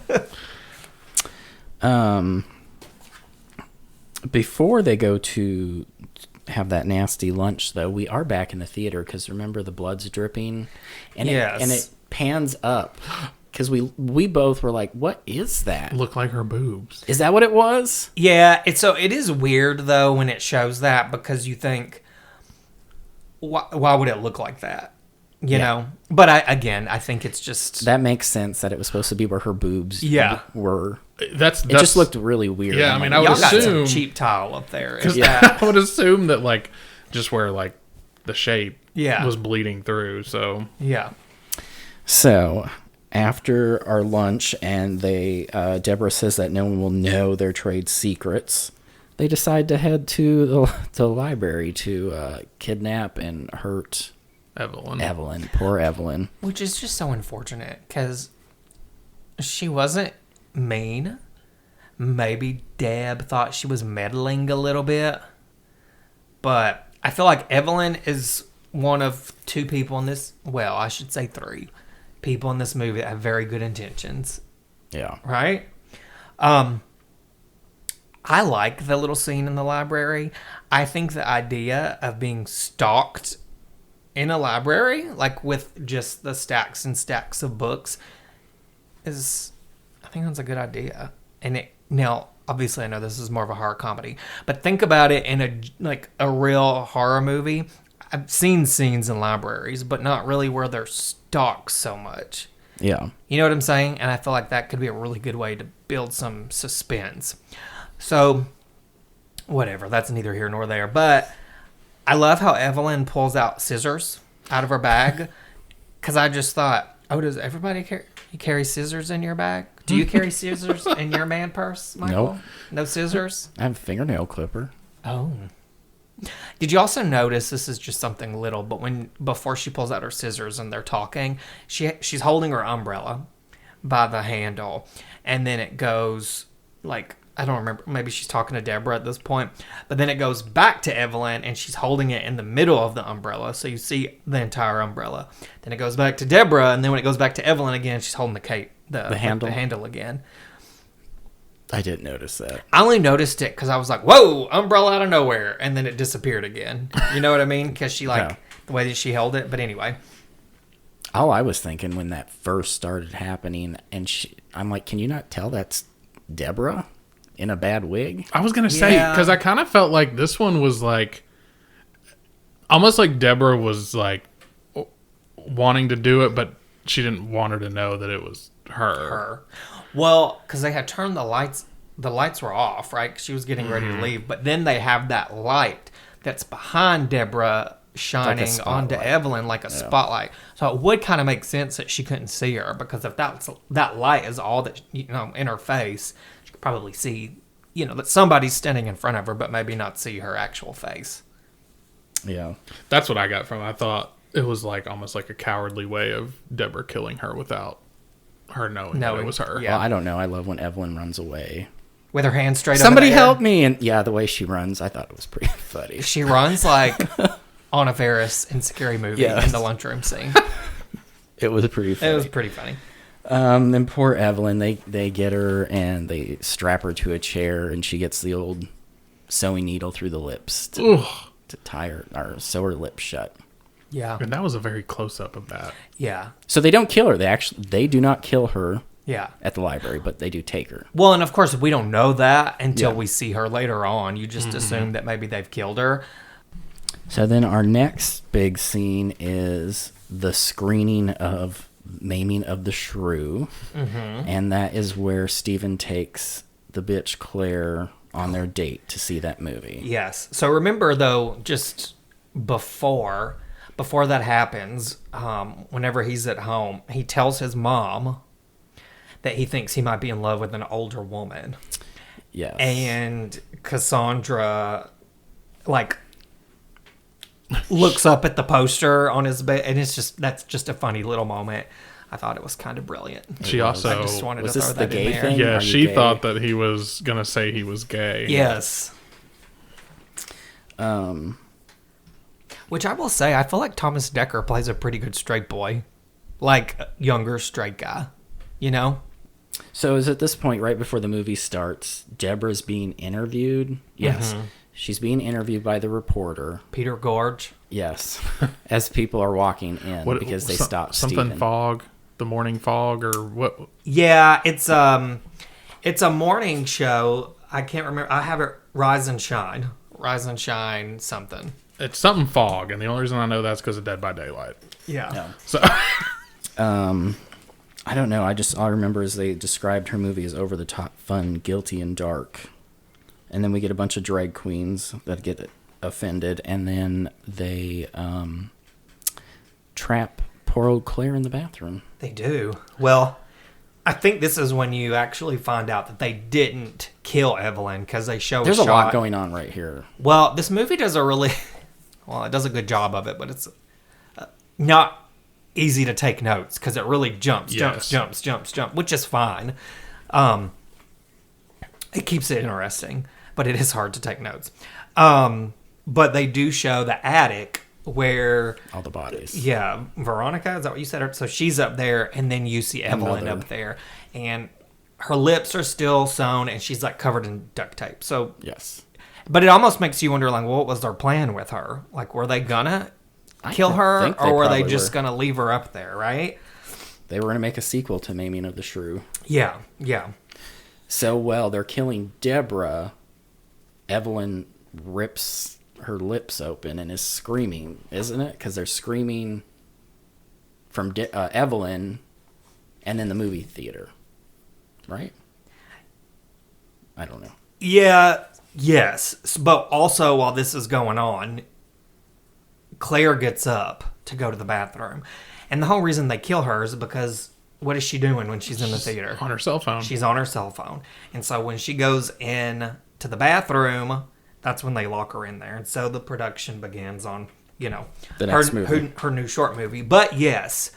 C: Before they go to have that nasty lunch, though, we are back in the theater because remember the blood's dripping, and it pans up because we both were like, "What is that?
D: Look like her boobs.
C: Is that what it was?"
B: Yeah, it is weird, though, when it shows that, because you think, why would it look like that? You know? But I think it's just...
C: That makes sense that it was supposed to be where her boobs were.
D: That's
C: It just looked really weird.
D: Yeah,
C: I'm
D: I mean,
C: like,
D: I would
B: Y'all got some
D: assume
B: cheap tile up there.
D: I would assume that like just where like the shape
B: Yeah.
D: was bleeding through. So
B: Yeah.
C: So after our lunch, and Deborah says that no one will know their trade secrets, they decide to head to the library to kidnap and hurt
D: Evelyn.
C: Poor Evelyn.
B: Which is just so unfortunate, because she wasn't mean. Maybe Deb thought she was meddling a little bit. But I feel like Evelyn is one of two people in this... Well, I should say three people in this movie that have very good intentions.
C: Yeah.
B: Right? I like the little scene in the library. I think the idea of being stalked in a library, like with just the stacks and stacks of books, I think that's a good idea. And now, obviously, I know this is more of a horror comedy, but think about it in a real horror movie. I've seen scenes in libraries, but not really where they're stalked so much.
C: Yeah.
B: You know what I'm saying? And I feel like that could be a really good way to build some suspense. So, whatever. That's neither here nor there. But I love how Evelyn pulls out scissors out of her bag. Because I just thought, oh, does everybody carry scissors in your bag? Do you carry scissors in your man purse, Michael?
C: Nope.
B: No scissors?
C: I have a fingernail clipper.
B: Oh. Did you also notice, this is just something little, but before she pulls out her scissors and they're talking, she's holding her umbrella by the handle, and then it goes, like, I don't remember, maybe she's talking to Deborah at this point, but then it goes back to Evelyn, and she's holding it in the middle of the umbrella, so you see the entire umbrella. Then it goes back to Deborah, and then when it goes back to Evelyn again, she's holding the handle again.
C: I didn't notice that.
B: I only noticed it because I was like, whoa, umbrella out of nowhere. And then it disappeared again. You know what I mean? Because she, the way that she held it. But anyway.
C: All I was thinking when that first started happening, and I'm like, can you not tell that's Deborah in a bad wig?
D: I was going to say, because I kind of felt like this one was like, almost like Deborah was like wanting to do it, but she didn't want her to know that it was her.
B: Well, because they had turned the lights were off, right? 'Cause she was getting ready to leave. But then they have that light that's behind Deborah shining onto Evelyn like a spotlight. So it would kind of make sense that she couldn't see her, because if that light is all that, in her face, she could probably see, that somebody's standing in front of her, but maybe not see her actual face.
C: Yeah.
D: That's what I got from it. I thought it was like almost like a cowardly way of Deborah killing her without her knowing that it was her.
B: Yeah.
C: Well, I don't know. I love when Evelyn runs away.
B: With her hand straight up
C: Somebody
B: in the air.
C: help me! And yeah, the way she runs, I thought it was pretty funny.
B: She runs like Anna Faris in Scary Movie in the lunchroom scene.
C: It was pretty funny.
B: It was pretty funny.
C: Then poor Evelyn, they get her and they strap her to a chair, and she gets the old sewing needle through the lips to tie her or sew her lips shut.
B: Yeah.
D: And that was a very close up of that.
B: Yeah.
C: So they don't kill her. They do not kill her.
B: Yeah.
C: At the library, but they do take her.
B: Well, and of course, we don't know that until we see her later on. You just assume that maybe they've killed her.
C: So then our next big scene is the screening of Maiming of the Shrew. Mm-hmm. And that is where Stephen takes the bitch Claire on their date to see that movie.
B: Yes. So remember, though, just before that happens, whenever he's at home, he tells his mom that he thinks he might be in love with an older woman.
C: Yes.
B: And Cassandra, looks up at the poster on his bed, and that's just a funny little moment. I thought it was kind of brilliant.
D: She also
B: I just wanted
C: Was
B: to
C: this
B: throw
C: the
B: that
C: gay
B: in there.
C: thing?
D: Yeah,
C: Are you
D: she
C: gay?
D: thought that he was gonna say he was gay.
B: Yes.
C: Um,
B: Which I will say, I feel like Thomas Dekker plays a pretty good straight boy. Like, a younger straight guy. You know?
C: so is at this point, right before the movie starts, Deborah's being interviewed? Yes. She's being interviewed by the reporter.
B: Peter Gorge.
C: Yes. As people are walking in because they stopped
D: something
C: Stephen.
D: fog, the morning fog, or what?
B: Yeah, it's a morning show. I can't remember. I have it Rise and Shine. Rise and Shine something.
D: It's something fog, and the only reason I know that's because of Dead by Daylight.
B: Yeah.
C: No.
D: So
C: I don't know. All I remember is they described her movie as over the top, fun, guilty, and dark. And then we get a bunch of drag queens that get offended, and then they trap poor old Claire in the bathroom.
B: They do. Well, I think this is when you actually find out that they didn't kill Evelyn because they show
C: There's
B: a
C: a
B: shot.
C: lot going on right here.
B: Well, this movie does a really well. It does a good job of it, but it's not easy to take notes because it really jumps, which is fine. It keeps it interesting, but it is hard to take notes. But they do show the attic where
C: All the bodies.
B: yeah, Veronica, is that what you said? So she's up there, and then you see Evelyn
C: mother.
B: up there, and her lips are still sewn, and she's like covered in duct tape. So,
C: Yes.
B: but it almost makes you wonder, like, what was their plan with her? Like, were they gonna kill her,
C: think they
B: or were they
C: probably
B: just
C: were.
B: gonna leave her up there? Right?
C: They were going to make a sequel to Maiming of the Shrew.
B: Yeah, yeah.
C: So, while they're killing Deborah, Evelyn rips her lips open and is screaming, isn't it? Because they're screaming from Evelyn and then the movie theater. Right? I don't know.
B: Yeah, yes. But also, while this is going on, Claire gets up to go to the bathroom. And the whole reason they kill her is because what is she doing when she's in the theater?
D: on her cell phone.
B: She's on her cell phone. And so when she goes in to the bathroom, that's when they lock her in there. And so the production begins on,
C: The next movie.
B: her new short movie. But yes,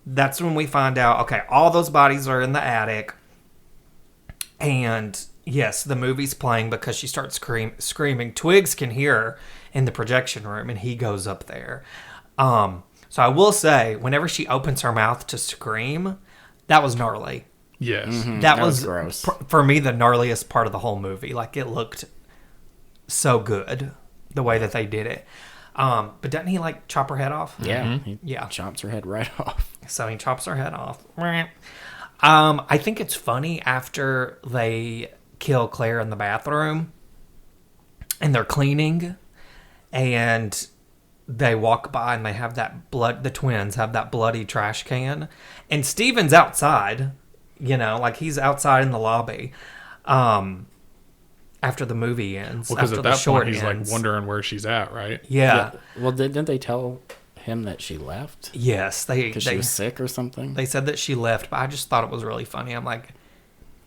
B: that's when we find out, okay, all those bodies are in the attic. And yes, the movie's playing because she starts screaming. Twigs can hear her in the projection room, and he goes up there. So I will say, whenever she opens her mouth to scream, that was gnarly.
D: Yes.
B: That was
C: gross.
B: For me, the gnarliest part of the whole movie. Like, it looked so good the way that they did it. But doesn't he like chop her head off?
C: Yeah. He
B: Yeah.
C: chops her head right off.
B: So he chops her head off. I think it's funny after they kill Claire in the bathroom and they're cleaning and they walk by and they have that blood, the twins have that bloody trash can, and Steven's outside, like he's outside in the lobby after the movie ends.
D: Because
B: after
D: at
B: the
D: that
B: short
D: point he's
B: ends.
D: like wondering where she's at, right?
B: Yeah.
C: Well, didn't they tell him that she left?
B: Yes,
C: Because she was sick or something?
B: They said that she left, but I just thought it was really funny. I'm like,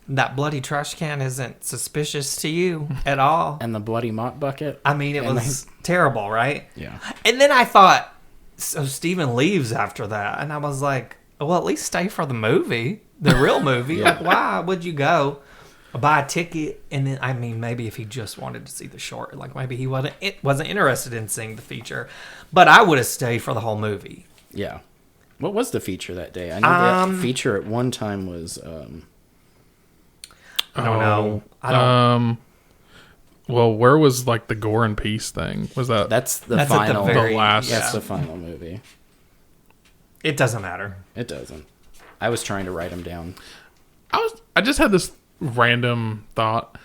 B: that bloody trash can isn't suspicious to you at all.
C: And the bloody mop bucket?
B: I mean, it
C: And
B: was terrible, right?
C: Yeah.
B: And then I thought, so Steven leaves after that, and I was like, well, at least stay for the movie, the real movie.
C: Yeah.
B: Like, why would you go buy a ticket? And then, I mean, maybe if he just wanted to see the short, like maybe he wasn't interested in seeing the feature, but I would have stayed for the whole movie.
C: Yeah. What was the feature that day? I know that feature at one time was...
B: I don't know. I don't.
D: Well, where was like the Gore and Peace thing? Was that?
C: That's the
B: That's at the
C: final...
B: very-
D: the last-
C: That's
B: yeah.
C: the final movie.
B: It doesn't matter.
C: It doesn't. I was trying to write them down.
D: I just had this random thought.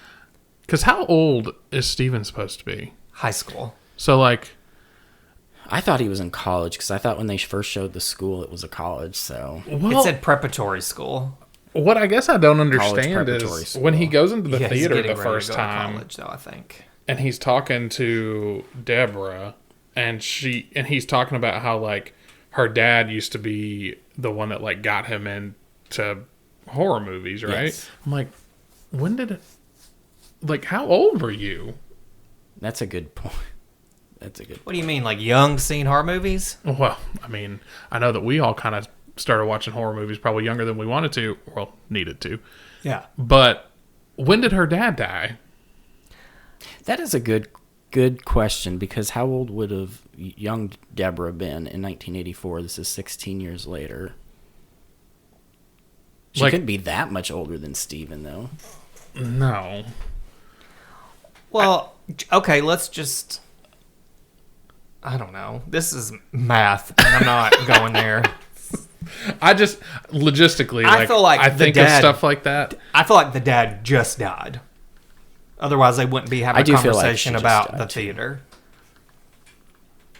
D: Because how old is Steven supposed to be?
B: High school.
D: So like,
C: I thought he was in college because I thought when they first showed the school it was a college, so...
B: It said preparatory school.
D: What I guess I don't understand
C: preparatory
D: is
C: school.
D: when he goes into the
B: Yeah, he's
D: theater
B: getting
D: the
B: ready to
D: first
B: go to
D: time,
B: college, though, I think.
D: and he's talking to Deborah, and he's talking about how like her dad used to be the one that like got him into horror movies, right?
C: Yes.
D: I'm like, when did it? Like, how old were you?
C: That's a good point. That's a good.
B: What do you mean, like young seen horror movies?
D: Well, I mean, I know that we all kind of started watching horror movies probably younger than we wanted to, well, needed to.
B: Yeah.
D: But when did her dad die?
C: That is a good question, because how old would have young Deborah been in 1984? This is 16 years later. She couldn't be that much older than Steven, though.
D: No.
B: Well, okay, let's just... I don't know. This is math, and I'm not going there.
D: I just, logistically,
B: I feel like
D: I
B: the
D: think
B: dad-
D: of stuff like that.
B: I feel like the dad just died. Otherwise, they wouldn't be having
C: I
B: a
C: do feel like
B: conversation
C: she just
B: about
C: died,
B: the
C: too.
B: theater.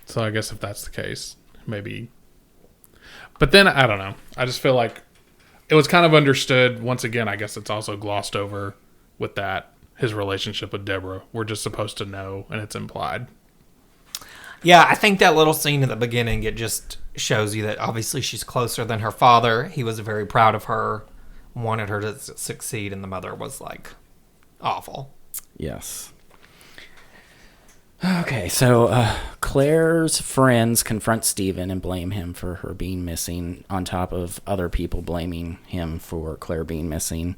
D: So I guess if that's the case, maybe. But then, I don't know. I just feel like it was kind of understood. Once again, I guess it's also glossed over with that. His relationship with Deborah. We're just supposed to know, and it's implied.
B: Yeah, I think that little scene at the beginning, it just shows you that obviously she's closer than her father. He was very proud of her, wanted her to succeed, and the mother was like awful.
C: Yes. Okay, so Claire's friends confront Steven and blame him for her being missing, on top of other people blaming him for Claire being missing.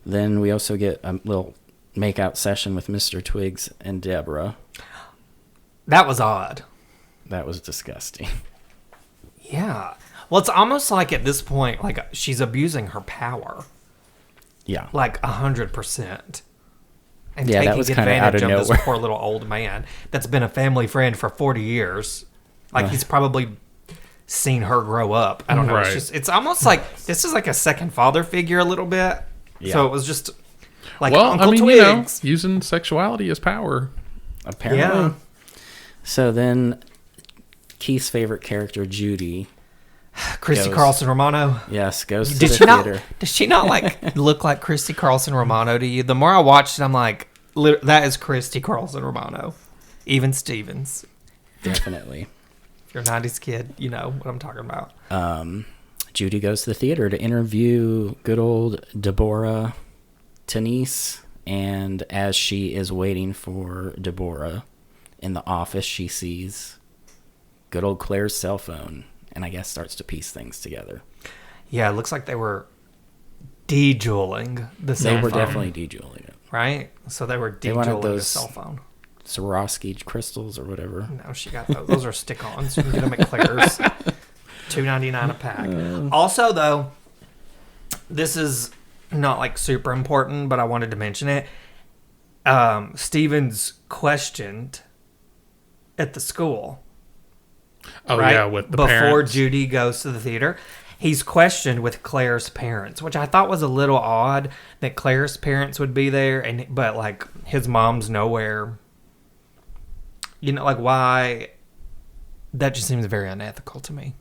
C: Then we also get a little make-out session with Mr. Twiggs and Deborah.
B: That was odd.
C: That was disgusting.
B: Yeah. Well, it's almost like at this point, like she's abusing her power,
C: Yeah.
B: like 100%. And
C: Yeah, that
B: taking
C: was kinda
B: advantage
C: out of
B: this
C: nowhere.
B: poor little old man that's been a family friend for 40 years. Like he's probably seen her grow up. I don't know.
D: Right.
B: It's almost like this is like a second father figure a little bit.
C: Yeah.
B: So it was just like
D: Well,
B: Uncle
D: I mean,
B: Twigs.
D: using sexuality as power.
C: Apparently.
B: Yeah.
C: So then Keith's favorite character, Judy,
B: Christy
C: goes-
B: Carlson Romano.
C: yes, goes to
B: Did
C: the
B: she not?
C: theater.
B: Does she not like look like Christy Carlson Romano to you? The more I watched it, I'm like, that is Christy Carlson Romano. Even Stevens.
C: Definitely.
B: If you're a 90s kid, you know what I'm talking about.
C: Judy goes to the theater to interview good old Deborah Tenise, and as she is waiting for Deborah in the office, she sees good old Claire's cell phone, and I guess starts to piece things together.
B: Yeah, it looks like they were de-jeweling the cell
C: They were
B: phone.
C: definitely de-jewelling it.
B: Right? So they were
C: They wanted
B: de-jeweling the
C: those-
B: cell phone.
C: Swarovski crystals or whatever.
B: No, she got those. Those are stick-ons. You can get them at Claire's. $2.99 a pack. Also, though, this is not like super important, but I wanted to mention it. Stevens questioned at the school.
D: Oh,
B: right?
D: yeah, with the
B: Before
D: parents.
B: Judy goes to the theater. He's questioned with Claire's parents, which I thought was a little odd that Claire's parents would be there, but like his mom's nowhere. You know, like why? That just seems very unethical to me.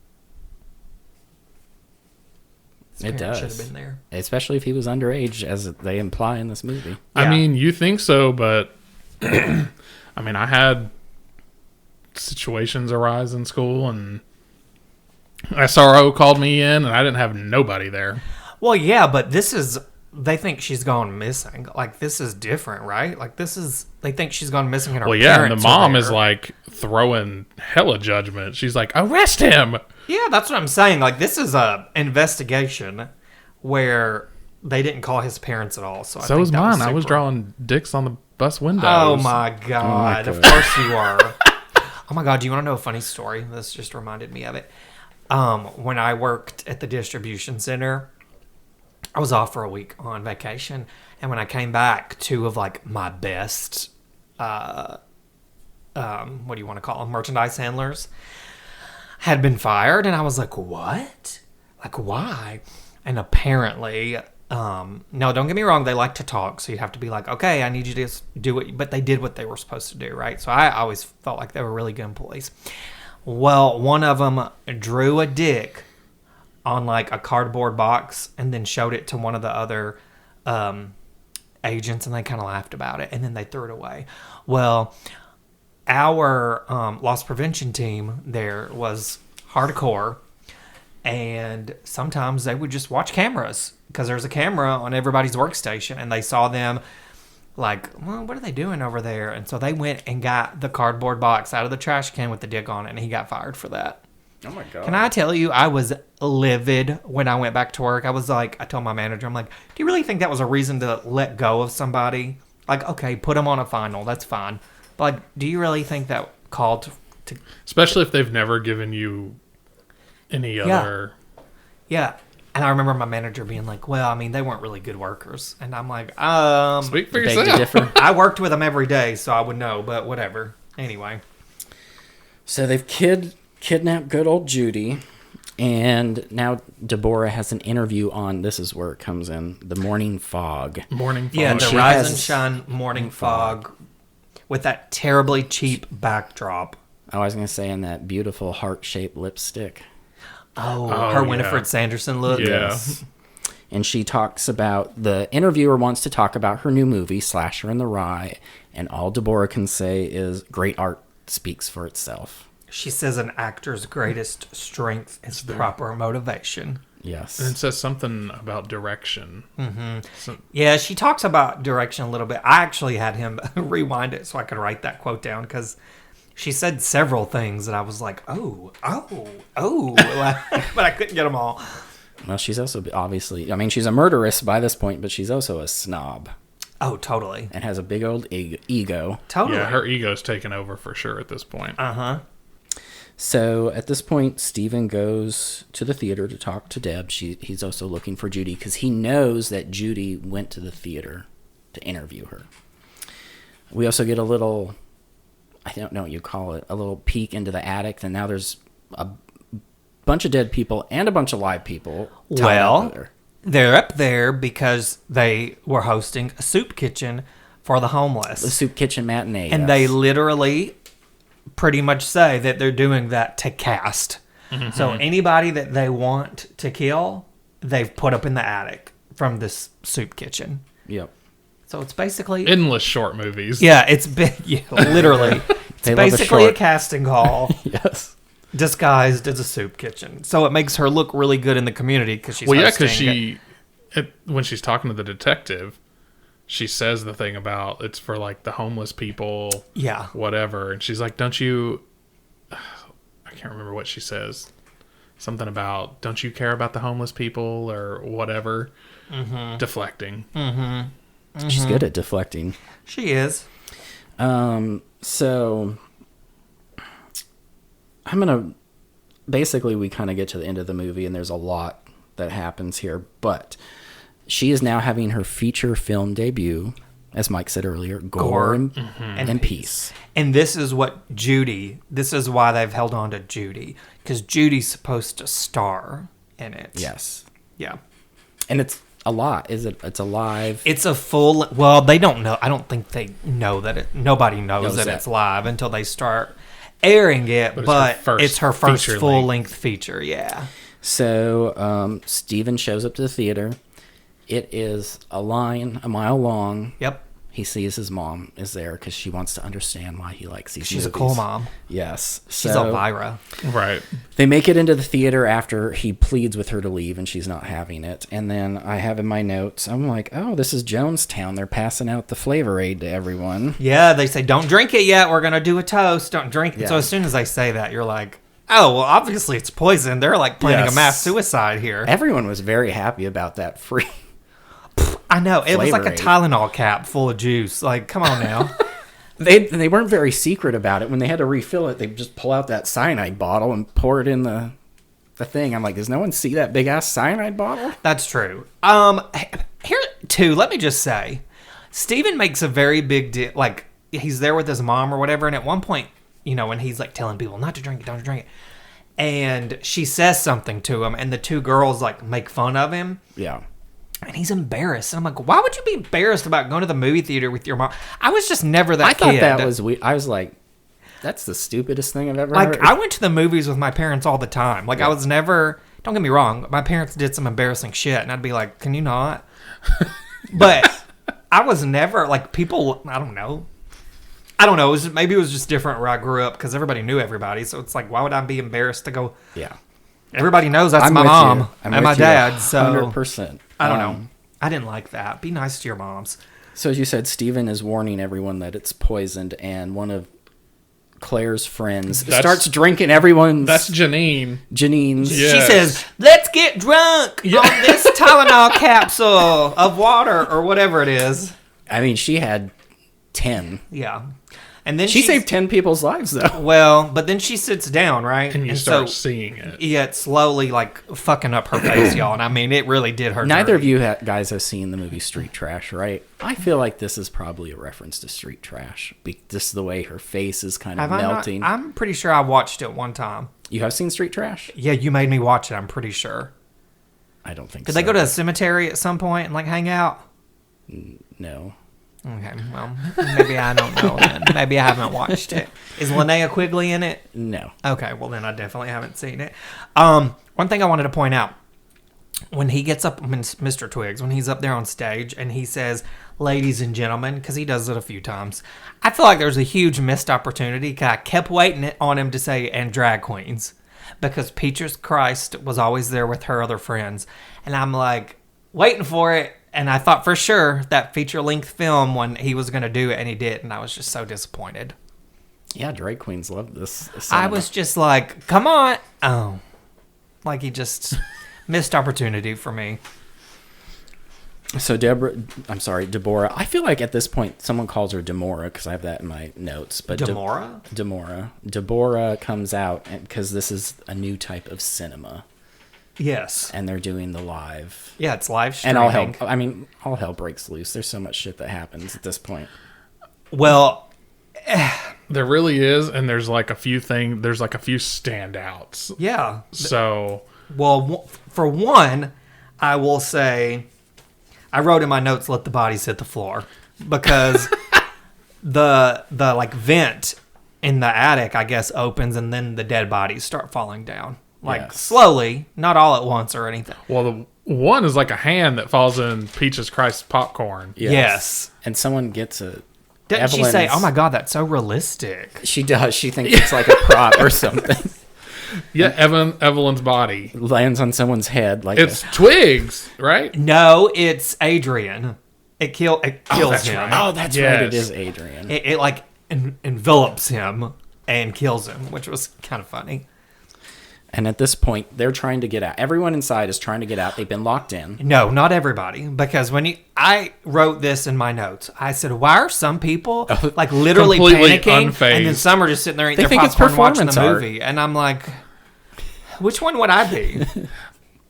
B: His
C: It
B: parents
C: does.
B: should have been there.
C: Especially if he was underage, as they imply in this movie.
D: I
B: Yeah.
D: mean, you think so, but I mean, I had situations arise in school, and SRO called me in, and I didn't have nobody there.
B: Well, yeah, but this is. They think she's gone missing. Like this is different, right? Like this is. They think she's gone missing, and her
D: Well, yeah, and
B: parents
D: the
B: are
D: mom
B: there.
D: is like throwing hella judgment. She's like, arrest him.
B: Yeah, that's what I'm saying. Like, this is a investigation where they didn't call his parents at all. So
D: So
B: I
D: was
B: think that
D: mine. I was
B: super-
D: drawing dicks on the bus windows.
B: Oh my god! Of
C: God.
B: course you are. Oh my god! Do you want to know a funny story? This just reminded me of it. When I worked at the distribution center, I was off for a week on vacation, and when I came back, two of like my best, what do you want to call them, merchandise handlers, had been fired, and I was like, what? Like, why? And apparently, no, don't get me wrong, they like to talk, so you have to be like, okay, I need you to do it, but they did what they were supposed to do, right? So I always felt like they were really good employees. Well, one of them drew a dick on like a cardboard box and then showed it to one of the other agents, and they kind of laughed about it, and then they threw it away. Well, our loss prevention team there was hardcore, and sometimes they would just watch cameras because there's a camera on everybody's workstation, and they saw them like, well, what are they doing over there? And so they went and got the cardboard box out of the trash can with the dick on it, and he got fired for that.
C: Oh my God.
B: Can I tell you, I was livid when I went back to work. I was like, I told my manager, I'm like, do you really think that was a reason to let go of somebody? Like, okay, put them on a final, that's fine. But like, do you really think that called to...
D: Especially if they've never given you any other...
B: Yeah. And I remember my manager being like, well, I mean, they weren't really good workers. And I'm like,
D: Speak for
C: Beg to
D: yourself.
C: differ.
B: I worked with them every day, so I would know, but whatever. Anyway.
C: So they've kidnapped good old Judy, and now Deborah has an interview on, this is where it comes in, the morning fog.
D: Morning fog.
B: Yeah, the
C: she
B: Rise
C: has
B: and Shine morning fog with that terribly cheap backdrop.
C: I was going to say, in that beautiful heart-shaped lipstick.
B: Oh,
D: Oh,
B: her
D: yeah.
B: Winifred Sanderson look.
D: Yeah.
C: And she talks about, the interviewer wants to talk about her new movie, Slasher in the Rye, and all Deborah can say is, great art speaks for itself.
B: She says an actor's greatest strength is proper motivation.
C: Yes.
D: And it says something about direction.
B: Yeah, she talks about direction a little bit. I actually had him rewind it so I could write that quote down because she said several things that I was like, oh, but I couldn't get them all.
C: Well, she's also obviously, I mean, she's a murderess by this point, but she's also a snob
B: Oh, totally.
C: and has a big old ego.
B: Totally.
D: Yeah, her ego's taken over for sure at this point.
B: Uh-huh.
C: So at this point, Stephen goes to the theater to talk to Deb. He's also looking for Judy because he knows that Judy went to the theater to interview her. We also get a little, I don't know what you call it, a little peek into the attic, and now there's a bunch of dead people and a bunch of live people. tied up
B: Well,
C: with her.
B: they're up there because they were hosting a soup kitchen for the homeless.
C: The Soup Kitchen matinee.
B: And
C: yes.
B: they literally pretty much say that they're doing that to cast. So anybody that they want to kill, they've put up in the attic from this soup kitchen.
C: Yep.
B: So it's basically...
D: Endless short movies.
B: yeah, it's big. Yeah, literally. It's
C: They love a
B: basically a
C: short.
B: casting hall
C: Yes.
B: disguised as a soup kitchen. So it makes her look really good in the community because she's
D: Well, yeah,
B: hosting
D: because when she's talking to the detective, she says the thing about it's for like the homeless people,
B: Yeah.
D: whatever. And she's like, don't you, I can't remember what she says. Something about, don't you care about the homeless people or whatever. Deflecting.
C: She's good at deflecting.
B: She is.
C: So I'm gonna basically, we kind of get to the end of the movie and there's a lot that happens here, but she is now having her feature film debut, as Mike said earlier, Gore and Peace.
B: And this is what this is why they've held on to Judy. Because Judy's supposed to star in it.
C: Yes.
B: Yeah.
C: And it's a lot. It's a live.
B: It's a full, well, they don't know. I don't think they know that nobody knows
C: Knows
B: that
C: that.
B: it's live until they start airing it. But it's her first
D: feature
B: full-length feature, yeah.
C: So Steven shows up to the theater. It is a line a mile long.
B: Yep.
C: He sees his mom is there because she wants to understand why he likes these
B: She's
C: movies.
B: a cool mom.
C: Yes.
B: She's
C: So
B: Elvira.
D: Right.
C: they make it into the theater after he pleads with her to leave and she's not having it. And then I have in my notes, I'm like, oh, this is Jonestown. They're passing out the flavor aid to everyone.
B: Yeah, they say, don't drink it yet. We're going to do a toast. Don't drink it.
C: Yeah.
B: So as soon as they say that, you're like, oh, well, obviously it's poison. They're like planning
C: Yes.
B: a mass suicide here.
C: Everyone was very happy about that free.
B: I know. It was like a
C: Flavor-Aid.
B: Tylenol cap full of juice. Like, come on now.
C: They weren't very secret about it. When they had to refill it, they just pull out that cyanide bottle and pour it in the thing. I'm like, does no one see that big ass cyanide bottle?
B: That's true. Here, too, let me just say, Steven makes a very big deal. Like, he's there with his mom or whatever. And at one point, when he's like telling people not to drink it, don't drink it. And she says something to him. And the two girls like make fun of him.
C: Yeah.
B: And he's embarrassed. And I'm like, why would you be embarrassed about going to the movie theater with your mom? I was just never that
C: I
B: kid.
C: thought that was weird. I was like, that's the stupidest thing I've ever
B: Like,
C: heard.
B: I went to the movies with my parents all the time. Like, I was never... Don't get me wrong. My parents did some embarrassing shit. And I'd be like, can you not? But I was never... Like, people... I don't know. Maybe it was just different where I grew up because everybody knew everybody. So it's like, why would I be embarrassed to go...
C: Yeah.
B: Everybody knows that's
C: I'm
B: my
C: with you.
B: mom
C: I'm
B: and
C: with
B: my
C: you
B: dad. So
C: 100%.
B: I don't know. I didn't like that. Be nice to your moms.
C: So as you said, Steven is warning everyone that it's poisoned, and one of Claire's friends starts drinking everyone's...
D: That's Janine's.
B: She says, let's get drunk on this Tylenol capsule of water or whatever it is.
C: I mean, she had 10.
B: Yeah. And then
C: she saved 10 people's lives, though.
B: Well, but then she sits down, right?
D: And you start seeing it.
B: Yeah, it's slowly, like, fucking up her face, y'all. And I mean, it really did hurt.
C: Neither of you guys have seen the movie Street Trash, right? I feel like this is probably a reference to Street Trash. Just the way her face is kind of melting.
B: I'm pretty sure I watched it one time.
C: You have seen Street Trash?
B: Yeah, you made me watch it, I'm pretty sure.
C: I don't think
B: so. Did
C: they
B: go to a cemetery at some point and, like, hang out?
C: No.
B: Okay, well, maybe I don't know then. Maybe I haven't watched it. Is Linnea Quigley in it?
C: No.
B: Okay, well then I definitely haven't seen it. One thing I wanted to point out, when he gets up, Mr. Twiggs, when he's up there on stage and he says, ladies and gentlemen, because he does it a few times, I feel like there's a huge missed opportunity because I kept waiting on him to say, and drag queens, because Peaches Christ was always there with her other friends. And I'm like, waiting for it. And I thought for sure that feature-length film when he was going to do it, and he did, and I was just so disappointed.
C: Yeah, drag queens love this cinema.
B: I was just like, come on. Oh. Like he just missed opportunity for me.
C: So Deborah. I feel like at this point someone calls her Demora because I have that in my notes. But
B: Demora?
C: Deborah comes out because this is a new type of cinema.
B: Yes.
C: And they're doing the live.
B: Yeah, it's live streaming.
C: And all hell breaks loose. There's so much shit that happens at this point.
B: Well,
D: there really is, and there's like a few standouts.
B: Yeah.
D: So,
B: well, for one, I will say I wrote in my notes, let the bodies hit the floor, because the like vent in the attic, I guess, opens and then the dead bodies start falling down. Like, slowly, not all at once or anything.
D: Well, the one is like a hand that falls in Peaches Christ's popcorn.
B: Yes.
C: And someone gets a...
B: Didn't she say, oh my God, that's so realistic?
C: She does. She thinks it's like a prop or something.
D: Yeah, Evelyn's body
C: lands on someone's head. Like
D: it's Twigs, right?
B: No, it's Adrian. It kills him.
D: Right.
C: Oh, that's right. It is Adrian.
B: It like envelops him and kills him, which was kind of funny.
C: And at this point, they're trying to get out. Everyone inside is trying to get out. They've been locked in.
B: No, not everybody. Because I wrote this in my notes. I said, why are some people like literally panicking?
D: Unfazed.
B: And then some are just sitting there eating
C: They
B: their
C: think
B: popcorn
C: it's
B: watching the
C: performance
B: movie. And I'm like, which one would I be?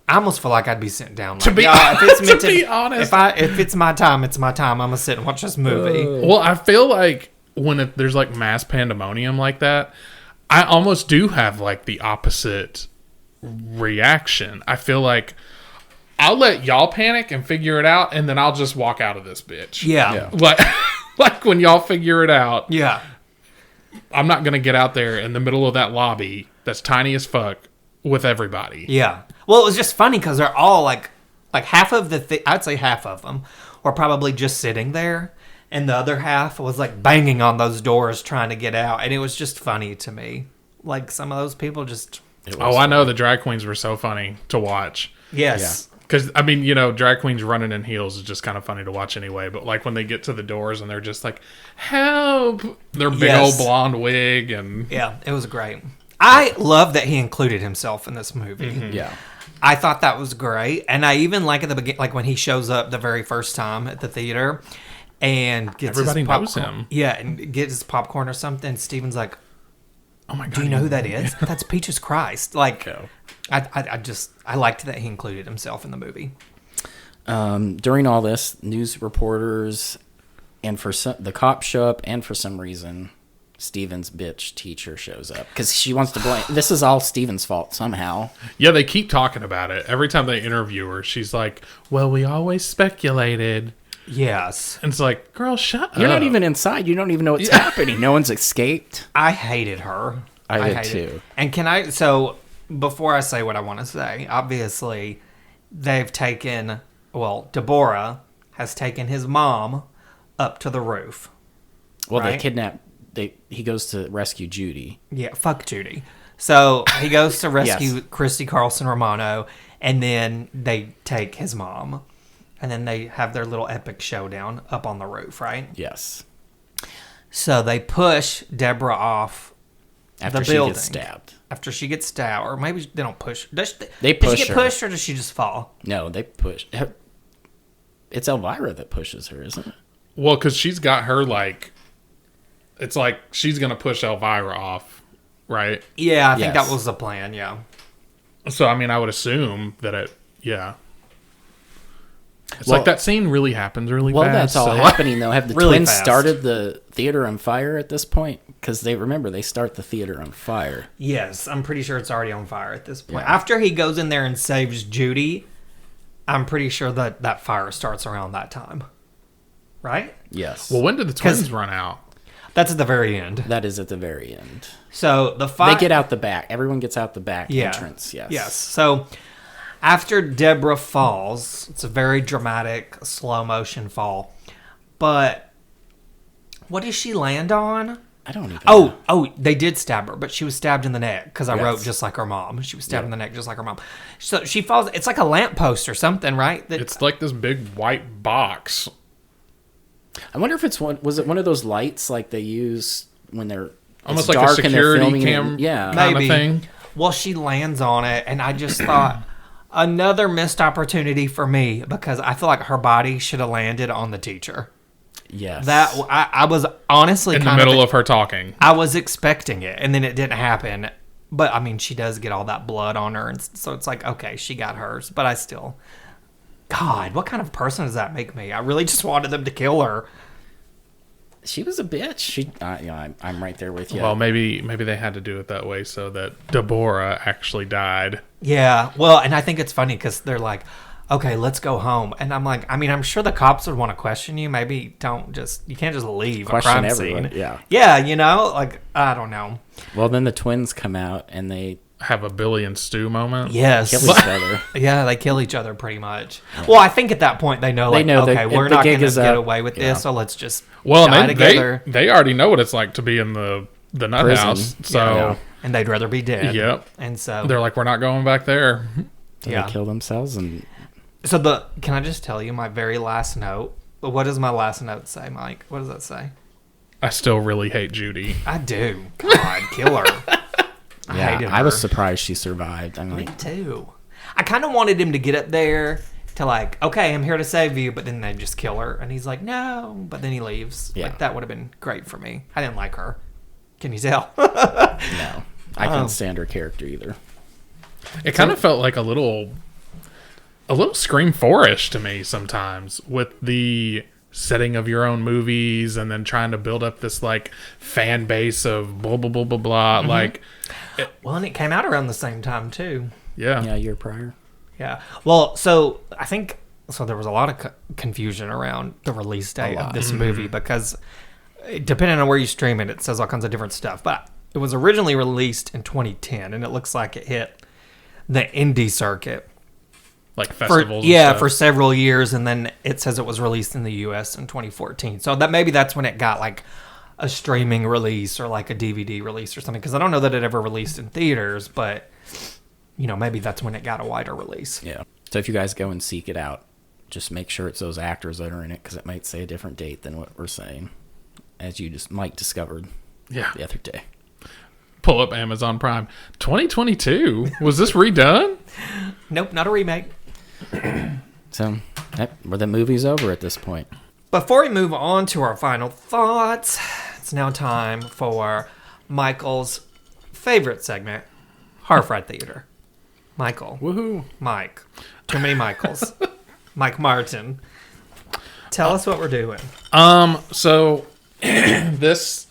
B: I almost feel like I'd be sitting down. Like,
D: to be honest,
B: if it's my time, it's my time. I'm going to sit and watch this movie.
D: Well, I feel like when there's like mass pandemonium like that, I almost do have like the opposite reaction. I feel like I'll let y'all panic and figure it out, and then I'll just walk out of this bitch.
B: Yeah.
D: Like when y'all figure it out.
B: Yeah.
D: I'm not gonna get out there in the middle of that lobby that's tiny as fuck with everybody.
B: Yeah. Well, it was just funny because they're all like half of I'd say half of them were probably just sitting there. And the other half was like banging on those doors trying to get out. And it was just funny to me. Like some of those people just...
D: I know the drag queens were so funny to watch.
B: Yes.
D: Because, I mean, drag queens running in heels is just kind of funny to watch anyway. But like when they get to the doors and they're just like, help! Their big old blonde wig and...
B: Yeah, it was great. I love that he included himself in this movie.
C: Mm-hmm. Yeah.
B: I thought that was great. And I even like at the beginning, like when he shows up the very first time at the theater... And gets
D: everybody
B: his
D: knows
B: popcorn.
D: him.
B: Yeah, and gets his popcorn or something. Steven's like,
D: "Oh my God,
B: do you know who that is? That's Peaches Christ." Like, I liked that he included himself in the movie.
C: During all this, news reporters and the cops show up, and for some reason, Steven's bitch teacher shows up because she wants to blame. This is all Steven's fault somehow.
D: Yeah, they keep talking about it every time they interview her. She's like, "Well, we always speculated."
B: Yes.
D: And it's like, girl, shut up.
C: You're not even inside. You don't even know what's happening. No one's escaped.
B: I hated her.
C: I did too.
B: And before I say what I want to say, obviously, Deborah has taken his mom up to the roof.
C: Well,
B: right?
C: they kidnap, he goes to rescue Judy.
B: Yeah, fuck Judy. So he goes to rescue
C: Yes.
B: Christy Carlson Romano, and then they take his mom. and then they have their little epic showdown up on the roof, right?
C: Yes.
B: So they push Deborah off
C: After
B: the
C: she
B: building.
C: gets stabbed.
B: After she gets stabbed, or maybe they don't push.
C: They
B: Does
C: push
B: she get
C: her.
B: pushed, or does she just fall?
C: No, they push. It's Elvira that pushes her, isn't it?
D: Well, because she's got her, like... It's like she's going to push Elvira off, right?
B: Yeah, I think
C: Yes.
B: that was the plan, yeah.
D: So, I mean, I would assume that it... Yeah. It's
C: Well-
D: like that scene really happens really
C: Well,
D: fast.
C: that's all
D: so-
C: happening, though. Have the
B: Really
C: twins
B: fast.
C: started the theater on fire at this point? Because they start the theater on fire.
B: Yes, I'm pretty sure it's already on fire at this point.
C: Yeah.
B: After he goes in there and saves Judy, I'm pretty sure that fire starts around that time. Right?
C: Yes.
D: Well, when did the twins run out?
B: That's at the very end.
C: That is at the very end.
B: So the fire...
C: They get out the back. Everyone gets out the back entrance. Yes.
B: Yes. So after Deborah falls, it's a very dramatic, slow motion fall. But what does she land on?
C: I don't even know.
B: Oh, they did stab her, but she was stabbed in the neck because I
C: Yes.
B: wrote just like her mom. She was stabbed in the neck just like her mom. So she falls. It's like a lamppost or something, right?
D: It's like this big white box.
C: I wonder if it's was it one of those lights like they use when they're
D: Almost
C: it's
D: like a
C: dark and they're
D: security
C: filming it?
D: cam
C: Yeah.
D: kind
B: Maybe.
D: of thing.
B: Well, she lands on it, and I just thought another missed opportunity for me because I feel like her body should have landed on the teacher.
C: Yes.
B: That I was honestly
D: In the
B: kind
D: middle of her talking.
B: I was expecting it, and then it didn't happen. But I mean, she does get all that blood on her, and so it's like, okay, she got hers. But I still, God, what kind of person does that make me? I really just wanted them to kill her.
C: She was a bitch. I'm right there with you.
D: Well, maybe they had to do it that way so that Deborah actually died.
B: Yeah, well, and I think it's funny because they're like, okay, let's go home, and I'm like, I mean, I'm sure the cops would want to question you. Maybe you can't just leave
C: Question
B: a crime
C: everyone,
B: scene.
C: yeah.
B: Yeah, you know, like I don't know.
C: Well, then the twins come out and they
D: Have a Billy and Stu moment.
B: Yes.
C: kill each other.
B: Yeah, they kill each other pretty much. Well, I think at that point they know, like,
C: know
B: okay,
C: the
B: we're not
C: gig
B: going to
C: is
B: get
C: up.
B: away with
C: Yeah.
B: this, so let's just
D: Well,
B: die
D: and
B: together.
D: they already know what it's like to be in the nut
C: Prison.
D: house. So,
C: Yeah.
B: And they'd rather be dead.
D: Yep.
B: And so,
D: they're like, we're not going back there.
C: So
B: Yeah.
C: they kill themselves and
B: can I just tell you my very last note? What does my last note say, Mike? What does that say?
D: I still really hate Judy.
B: I do. God, kill her. I
C: yeah,
B: hated
C: I was
B: her.
C: surprised she survived. I'm
B: Me
C: like,
B: too. I kind of wanted him to get up there to like, okay, I'm here to save you, but then they just kill her, and he's like, no, but then he leaves.
C: Yeah.
B: Like that would have been great for me. I didn't like her. Can you tell?
C: no, I couldn't stand her character either.
D: It kind of felt like a little Scream 4-ish to me sometimes, with the setting of your own movies and then trying to build up this like fan base of blah blah blah blah blah.
B: Mm-hmm.
D: Like,
B: Well, and it came out around the same time too.
D: yeah.
C: Yeah, a year prior.
B: Yeah. Well, so I think there was a lot of confusion around the release date of this movie because depending on where you stream it, it says all kinds of different stuff. But it was originally released in 2010, and it looks like it hit the indie circuit
D: Like
B: for
D: festivals. and stuff.
B: for several years, and then it says it was released in the U.S. in 2014. So that's when it got like a streaming release or like a DVD release or something. Because I don't know that it ever released in theaters, but maybe that's when it got a wider release.
C: Yeah. So if you guys go and seek it out, just make sure it's those actors that are in it because it might say a different date than what we're saying, as Mike discovered
D: Yeah.
C: the other day.
D: Pull up Amazon Prime. 2022. Was this redone?
B: Nope, not a remake.
C: So the movie's over at this point.
B: Before we move on to our final thoughts, it's now time for Michael's favorite segment, Horror Fright Theater. Michael.
C: Woohoo!
B: Mike. Too many Michaels. Mike Martin. Tell us what we're doing.
D: So this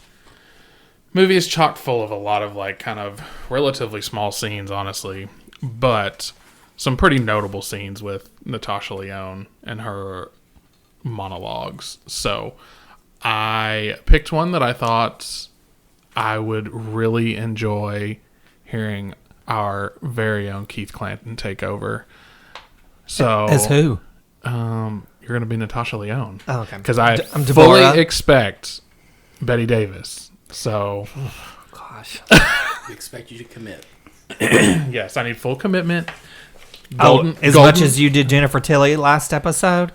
D: movie is chock full of a lot of like kind of relatively small scenes, honestly, but some pretty notable scenes with Natasha Lyonne and her monologues. So I picked one that I thought I would really enjoy hearing our very own Keith Clanton take over. So
B: As who?
D: You're going to be Natasha Lyonne.
B: Oh, okay.
D: Because I
B: I'm Deborah.
D: fully expect Betty Davis. So,
B: Gosh.
C: We expect you to commit.
D: yes, I need full commitment.
B: Much as you did Jennifer Tilly last episode?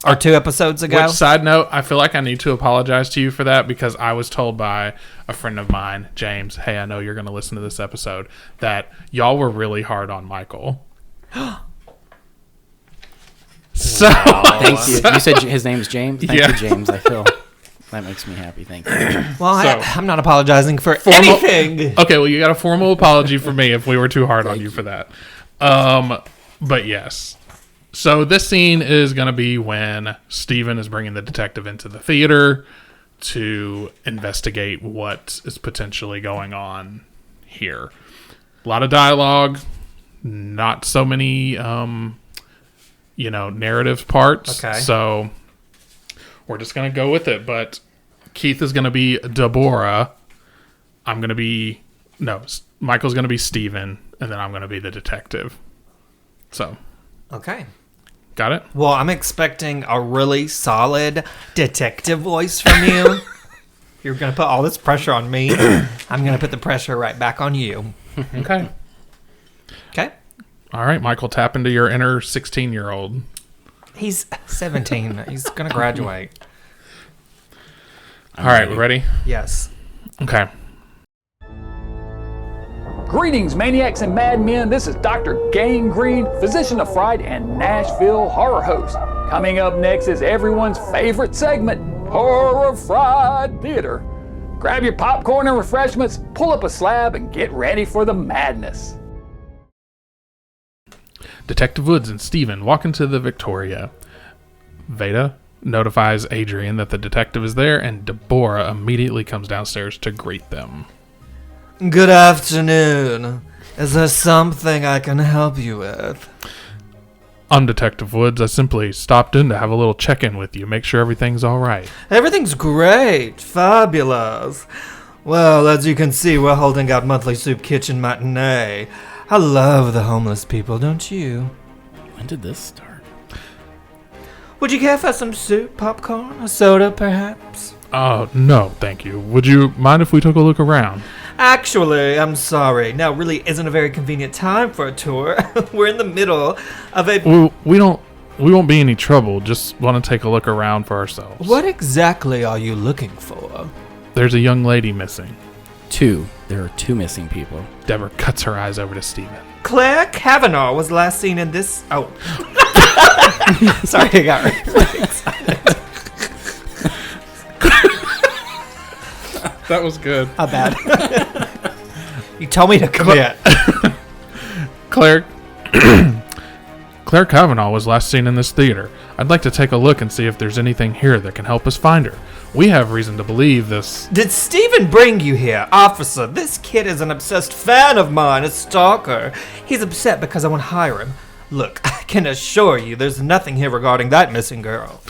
B: Or 2 episodes ago?
D: Which, side note, I feel like I need to apologize to you for that because I was told by a friend of mine, James, hey, I know you're going to listen to this episode, that y'all were really hard on Michael. So
C: Thank you. You said his name's James? Thank
D: Yeah.
C: you, James. I feel that makes me happy. Thank you.
B: Well, I'm not apologizing for anything.
D: Okay, well, you got a formal apology for me if we were too hard on you for that. But yes. So this scene is going to be when Steven is bringing the detective into the theater to investigate what is potentially going on here. A lot of dialogue, not so many, narrative parts. Okay. So we're just going to go with it. But Keith is going to be Deborah. Michael's going to be Steven, and then I'm going to be the detective. So.
B: Okay.
D: Got it?
B: Well, I'm expecting a really solid detective voice from you. You're going to put all this pressure on me. I'm going to put the pressure right back on you.
D: Okay.
B: Okay.
D: All right, Michael, tap into your inner 16-year-old.
B: He's 17. He's going to graduate.
D: All right, we ready?
B: Yes.
D: Okay.
H: Greetings, maniacs and madmen. This is Dr. Gangrene, physician of fright and Nashville horror host. Coming up next is everyone's favorite segment, Horror Fried Theater. Grab your popcorn and refreshments, pull up a slab, and get ready for the madness.
D: Detective Woods and Steven walk into the Victoria. Veda notifies Adrian that the detective is there, and Deborah immediately comes downstairs to greet them.
B: Good afternoon. Is there something I can help you with?
D: I'm Detective Woods. I simply stopped in to have a little check-in with you, make sure everything's all right.
B: Everything's great. Fabulous. Well, as you can see, we're holding our monthly soup kitchen matinee. I love the homeless people, don't you?
C: When did this start?
B: Would you care for some soup, popcorn, a soda, perhaps?
D: No, thank you. Would you mind if we took a look around?
B: Actually, I'm sorry. Now really isn't a very convenient time for a tour. We're in the middle of a...
D: Well, we won't be any trouble. Just want to take a look around for ourselves.
B: What exactly are you looking for?
D: There's a young lady missing.
C: 2. There are 2 missing people.
D: Deborah cuts her eyes over to Steven.
B: Claire Kavanaugh was last seen in this... Oh. Sorry, I got really excited.
D: That was good.
B: How bad? You told me to commit.
D: Claire Kavanaugh was last seen in this theater. I'd like to take a look and see if there's anything here that can help us find her. We have reason to believe this...
B: Did Steven bring you here? Officer, this kid is an obsessed fan of mine, a stalker. He's upset because I won't hire him. Look, I can assure you there's nothing here regarding that missing girl.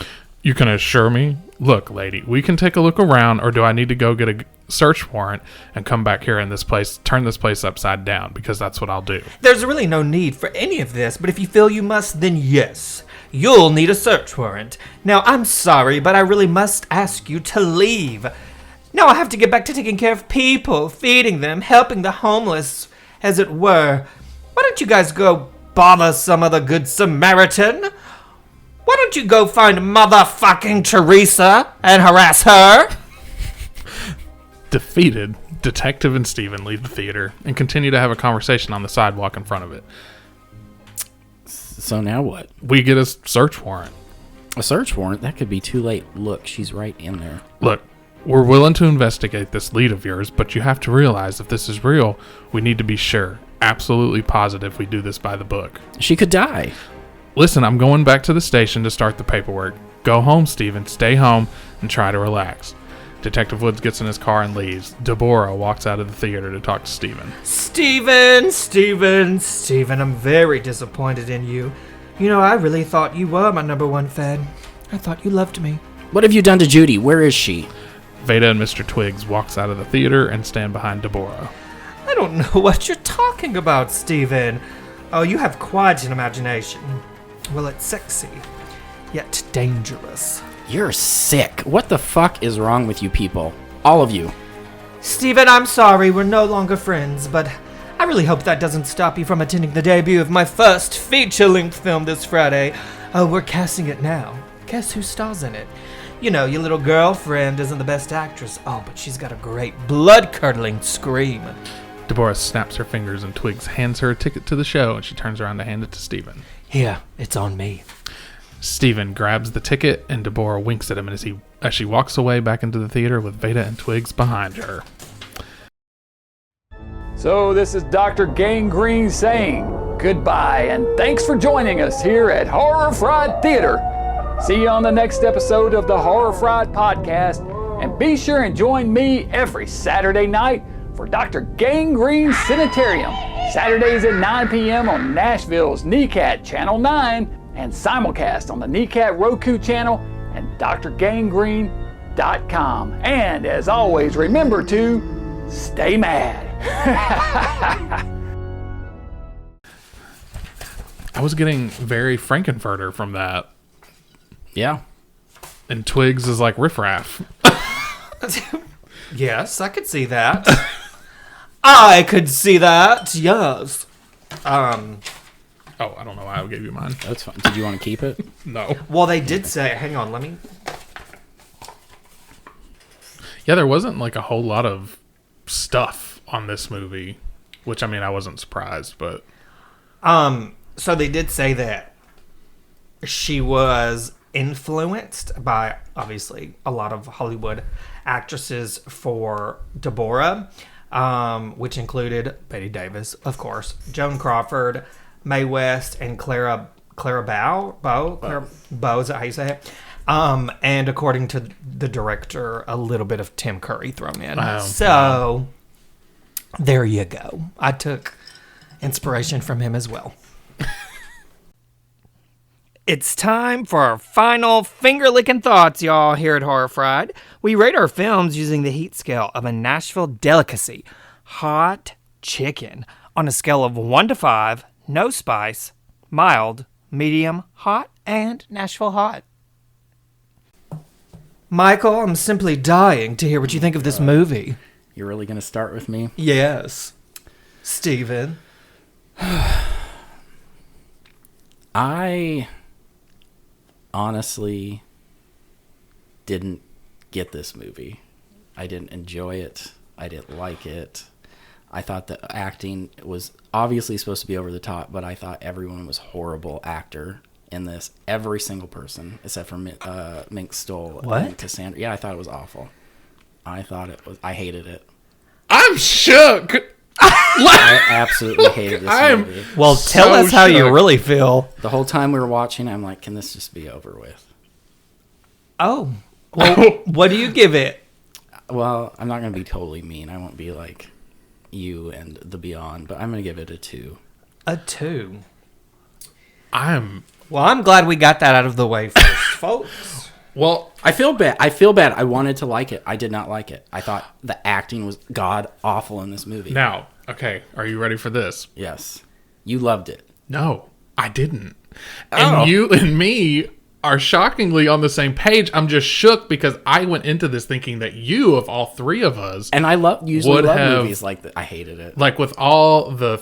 D: You can assure me? Look, lady, we can take a look around, or do I need to go get a search warrant and come back here in this place, turn this place upside down? Because that's what I'll do.
B: There's really no need for any of this, but if you feel you must, then yes. You'll need a search warrant. Now, I'm sorry, but I really must ask you to leave. Now I have to get back to taking care of people, feeding them, helping the homeless, as it were. Why don't you guys go bother some other good Samaritan? Why don't you go find motherfucking Teresa and harass her?
D: Defeated, Detective and Steven leave the theater and continue to have a conversation on the sidewalk in front of it.
C: So now what?
D: We get a search warrant.
C: A search warrant? That could be too late. Look, she's right in there.
D: Look, we're willing to investigate this lead of yours, but you have to realize if this is real, we need to be sure, absolutely positive we do this by the book.
C: She could die.
D: Listen, I'm going back to the station to start the paperwork. Go home, Steven. Stay home and try to relax. Detective Woods gets in his car and leaves. Deborah walks out of the theater to talk to Steven.
B: Steven, I'm very disappointed in you. You know, I really thought you were my number one fan. I thought you loved me.
C: What have you done to Judy? Where is she?
D: Veda and Mr. Twiggs walks out of the theater and stand behind Deborah.
B: I don't know what you're talking about, Steven. Oh, you have quite an imagination. Well, it's sexy, yet dangerous.
C: You're sick. What the fuck is wrong with you people? All of you.
B: Steven, I'm sorry, we're no longer friends, but I really hope that doesn't stop you from attending the debut of my first feature-length film this Friday. Oh, we're casting it now. Guess who stars in it? You know, your little girlfriend isn't the best actress. Oh, but she's got a great blood-curdling scream.
D: Deborah snaps her fingers and Twigs hands her a ticket to the show, and she turns around to hand it to Stephen.
B: Here, it's on me.
D: Stephen grabs the ticket, and Deborah winks at him as she walks away back into the theater with Veda and Twigs behind her.
H: So this is Dr. Gangrene saying goodbye and thanks for joining us here at Horror Fried Theater. See you on the next episode of the Horror Fried Podcast, and be sure and join me every Saturday night for Dr. Gangrene Sanitarium, Saturdays at 9 p.m. on Nashville's NECAT Channel 9 and simulcast on the NECAT Roku channel and drgangrene.com. And as always, remember to stay mad.
D: I was getting very Frankenfurter from that.
C: Yeah.
D: And Twigs is like riffraff.
B: Yes, I could see that. I could see that, yes.
D: Oh, I don't know why I gave you mine.
C: That's fine. Did you want to keep it?
D: No.
B: Well, they did say, hang on, let me...
D: Yeah, there wasn't like a whole lot of stuff on this movie, which, I mean, I wasn't surprised, but...
B: So they did say that she was influenced by, obviously, a lot of Hollywood actresses for Deborah, which included Bette Davis, of course, Joan Crawford, Mae West, and Clara Bow. Is that how you say it? And according to the director, a little bit of Tim Curry thrown in. So there you go. I took inspiration from him as well. It's time for our final finger-licking thoughts, y'all, here at Horror Fried. We rate our films using the heat scale of a Nashville delicacy, hot chicken, on a scale of 1 to 5, no spice, mild, medium, hot, and Nashville hot. Michael, I'm simply dying to hear what you think of this movie.
C: You're really going to start with me?
B: Yes. Steven.
C: I honestly didn't get this movie. I didn't enjoy it. I didn't like it. I thought the acting was obviously supposed to be over the top, but I thought everyone was horrible actor in this. Every single person, except for Mink Stoll and Cassandra. Yeah, I thought it was awful. I hated it.
D: I'm shook!
C: I absolutely hated this movie.
B: Well, tell us how you really feel.
C: The whole time we were watching, I'm like, can this just be over with?
B: Oh. Well, what do you give it?
C: Well, I'm not going to be totally mean. I won't be like you and the Beyond, but I'm going to give it a 2.
B: A 2.
D: I'm
B: glad we got that out of the way first, folks.
C: Well, I feel bad. I wanted to like it. I did not like it. I thought the acting was god awful in this movie.
D: Now, okay, are you ready for this?
C: Yes. You loved it.
D: No, I didn't.
C: Oh.
D: And you and me are shockingly on the same page. I'm just shook because I went into this thinking that you, of all three of us,
C: and I usually love movies like that. I hated it.
D: Like with all the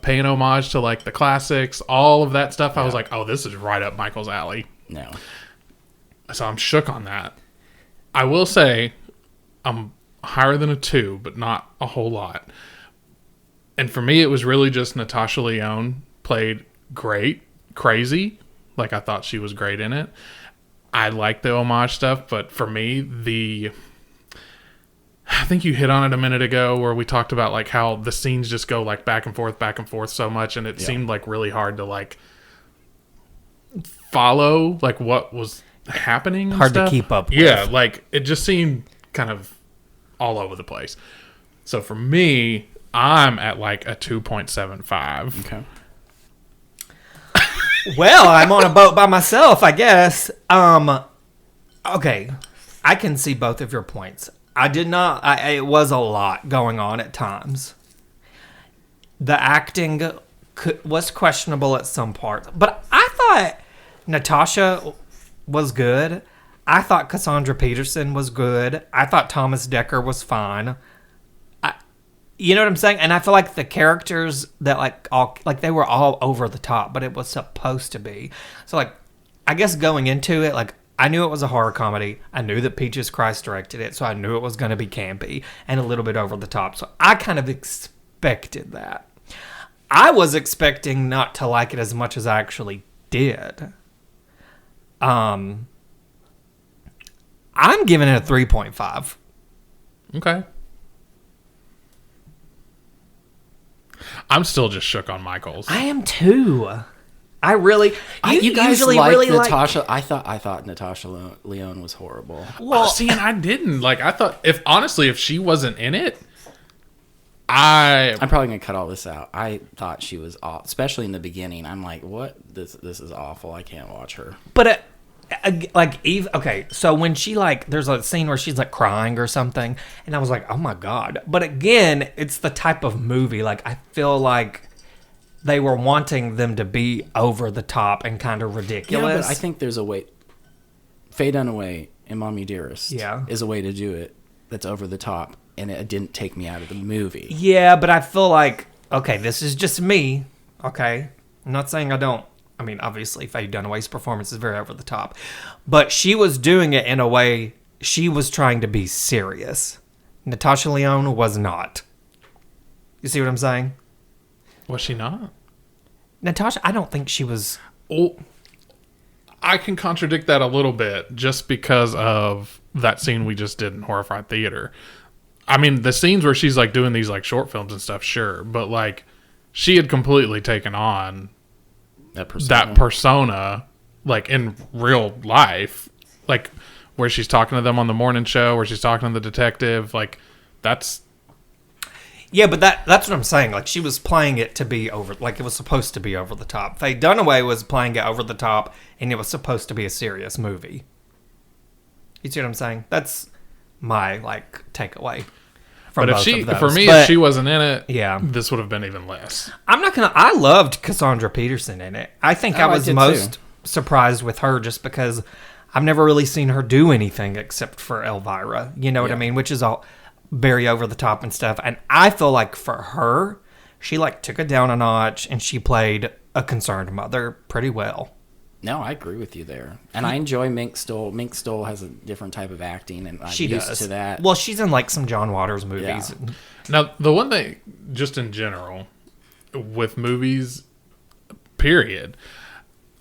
D: paying homage to like the classics, all of that stuff. Yeah. I was like, oh, this is right up Michael's alley.
C: No.
D: So I'm shook on that. I will say I'm higher than a 2, but not a whole lot. And for me, it was really just Natasha Lyonne played great, crazy. Like I thought she was great in it. I like the homage stuff, but for me, I think you hit on it a minute ago where we talked about like how the scenes just go like back and forth so much, and it seemed like really hard to like follow like what was happening.
B: Hard to keep up with.
D: Yeah, like it just seemed kind of all over the place. So for me, I'm at like a 2.75.
C: Okay.
B: Well, I'm on a boat by myself, I guess. Okay, I can see both of your points. I did not. It was a lot going on at times. The acting was questionable at some parts, but I thought Natasha was good. I thought Cassandra Peterson was good. I thought Thomas Dekker was fine. You know what I'm saying? And I feel like the characters that they were all over the top, but it was supposed to be. So like, I guess going into it, like I knew it was a horror comedy. I knew that Peaches Christ directed it, so I knew it was going to be campy and a little bit over the top. So I kind of expected that. I was expecting not to like it as much as I actually did. I'm giving it a 3.5.
D: Okay. I'm still just shook on Michael's.
B: I am too. I really.
C: You guys
B: usually
C: like
B: really
C: Natasha. I thought Natasha Lyonne was horrible.
D: Well, see, and I didn't. Like, I thought, if she wasn't in it, I'm
C: probably gonna cut all this out. I thought she was awful, especially in the beginning. I'm like, what? This is awful. I can't watch her.
B: But like Eve. Okay, so when she there's a scene where she's like crying or something, and I was like, oh my god. But again, it's the type of movie. Like I feel like they were wanting them to be over the top and kind of ridiculous.
C: Yeah, but I think there's a way. Faye Dunaway in Mommy Dearest is a way to do it that's over the top, and it didn't take me out of the movie.
B: Yeah, but I feel like, okay, this is just me, okay? I'm not saying I don't. I mean, obviously, Faye Dunaway's performance is very over the top. But she was doing it in a way, she was trying to be serious. Natasha Lyonne was not. You see what I'm saying?
D: Was she not?
B: Natasha, I don't think she was.
D: Oh, I can contradict that a little bit just because of that scene we just did in Horrified Theater. I mean, the scenes where she's like doing these like short films and stuff, sure, but like she had completely taken on that persona like in real life, like where she's talking to them on the morning show, where she's talking to the detective, like that's.
B: Yeah, but that's what I'm saying. Like, she was playing it to be over, like, it was supposed to be over the top. Faye Dunaway was playing it over the top, and it was supposed to be a serious movie. You see what I'm saying? That's my, takeaway from both of those.
D: For me, if she wasn't in it,
B: yeah,
D: this would have been even less.
B: I loved Cassandra Peterson in it. I think I was most surprised with her just because I've never really seen her do anything except for Elvira. You know what I mean? Which is all very over the top and stuff, and I feel like for her, she took it down a notch, and she played a concerned mother pretty well.
C: No, I agree with you there, and I enjoy Mink Stoll. Mink Stoll has a different type of acting, and I'm used to that.
B: Well, she's in some John Waters movies.
C: Yeah.
D: Now, the one thing, just in general, with movies, period,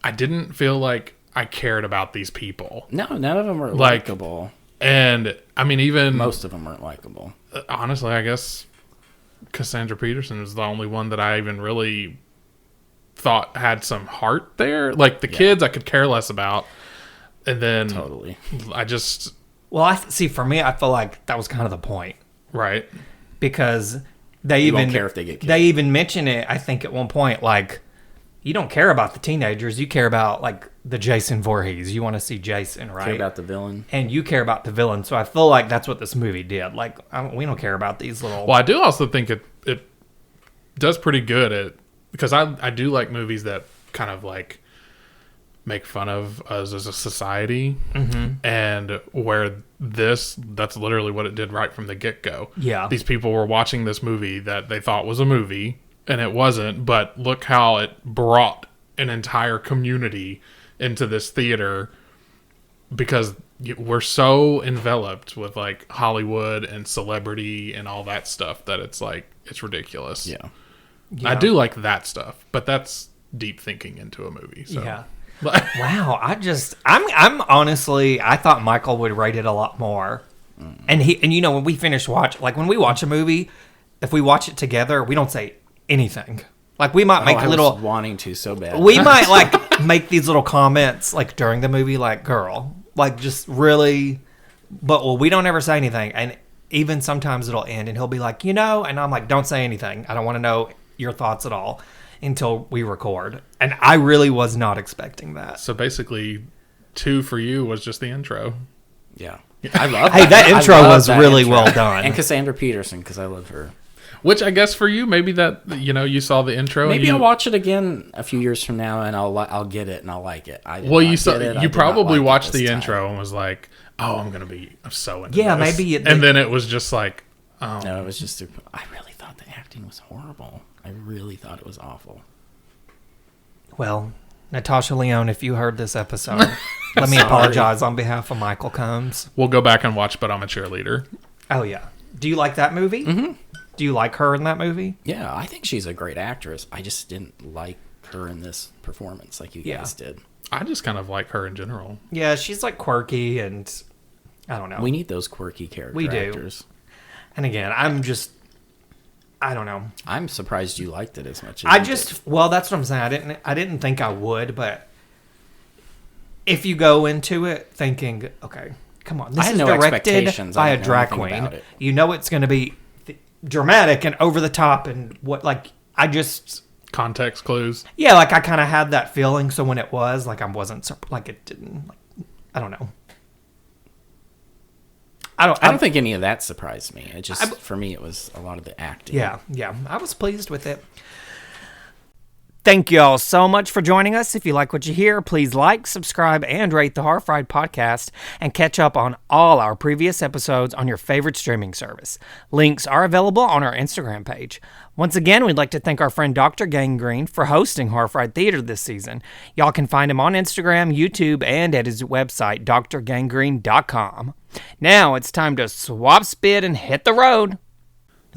D: I didn't feel like I cared about these people.
C: No, none of them were likable.
D: And I mean, even
C: most of them weren't likable.
D: Honestly, I guess Cassandra Peterson is the only one that I even really thought had some heart there. Like the kids, I could care less about. And then
C: totally,
B: for me, I feel like that was kind of the point,
D: right?
B: Because they
C: you don't care if they get killed.
B: They even mention it. I think at one point, you don't care about the teenagers. You care about the Jason Voorhees. You want to see Jason, right?
C: Care about the villain,
B: and you care about the villain. So I feel like that's what this movie did. We don't care about these little.
D: Well, I do also think it does pretty good at, because I do like movies that kind of make fun of us as a society, and where that's literally what it did right from the get-go.
B: Yeah,
D: these people were watching this movie that they thought was a movie. And it wasn't, but look how it brought an entire community into this theater, because we're so enveloped with Hollywood and celebrity and all that stuff that it's ridiculous.
C: Yeah.
D: I do like that stuff, but that's deep thinking into a movie. So.
B: Yeah. Wow. I'm honestly, I thought Michael would rate it a lot more. And when we finish when we watch a movie, if we watch it together, we don't say anything. We might make
C: I
B: little
C: was wanting to so bad.
B: We might make these little comments during the movie, girl, just really, but we don't ever say anything. And even sometimes it'll end and he'll be and I'm don't say anything. I don't want to know your thoughts at all until we record. And I really was not expecting that.
D: So basically 2 for you was just the intro.
C: Yeah. I love
B: that. Hey, that intro was really well done.
C: And Cassandra Peterson, because I love her.
D: Which I guess for you, maybe that, you saw the intro.
C: Maybe I'll watch it again a few years from now, and I'll get it and I'll like it.
D: You probably watched the intro and was like, "Oh, I'm so into this."
B: Maybe.
D: And then it was just
C: no, it was just super. I really thought thought the acting was horrible. I really thought it was awful.
B: Well, Natasha Lyonne, if you heard this episode, let me apologize on behalf of Michael Combs.
D: We'll go back and watch But I'm a Cheerleader.
B: Oh, yeah. Do you like that movie? Mm-hmm. Do you like her in that movie?
C: Yeah, I think she's a great actress. I just didn't like her in this performance like you guys did.
D: I just kind of like her in general.
B: Yeah, she's like quirky and I don't know.
C: We need those quirky actors.
B: And again, I don't know.
C: I'm surprised you liked it as much as you did.
B: Well, that's what I'm saying. I didn't think I would, but if you go into it thinking, okay, come on, this is directed by a drag queen. You know it's going to be dramatic and over the top and I just
D: context clues.
B: Yeah, like I kind of had that feeling. So when it was I wasn't it didn't. I don't know. I don't
C: think any of that surprised me. It just for me it was a lot of the acting.
B: Yeah, I was pleased with it. Thank you all so much for joining us. If you like what you hear, please like, subscribe, and rate the Horror Fried podcast and catch up on all our previous episodes on your favorite streaming service. Links are available on our Instagram page. Once again, we'd like to thank our friend Dr. Gangrene for hosting Horror Fried Theater this season. Y'all can find him on Instagram, YouTube, and at his website, drgangrene.com. Now it's time to swap spit and hit the road.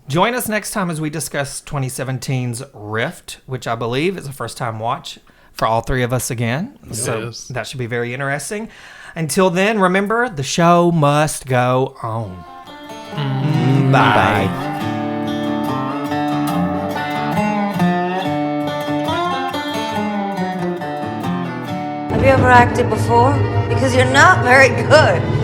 B: Join us next time as we discuss 2017's Rift, which I believe is a first-time watch for all three of us again. So that should be very interesting. Until then, remember, the show must go on. Bye.
F: Have you ever acted before? Because you're not very good.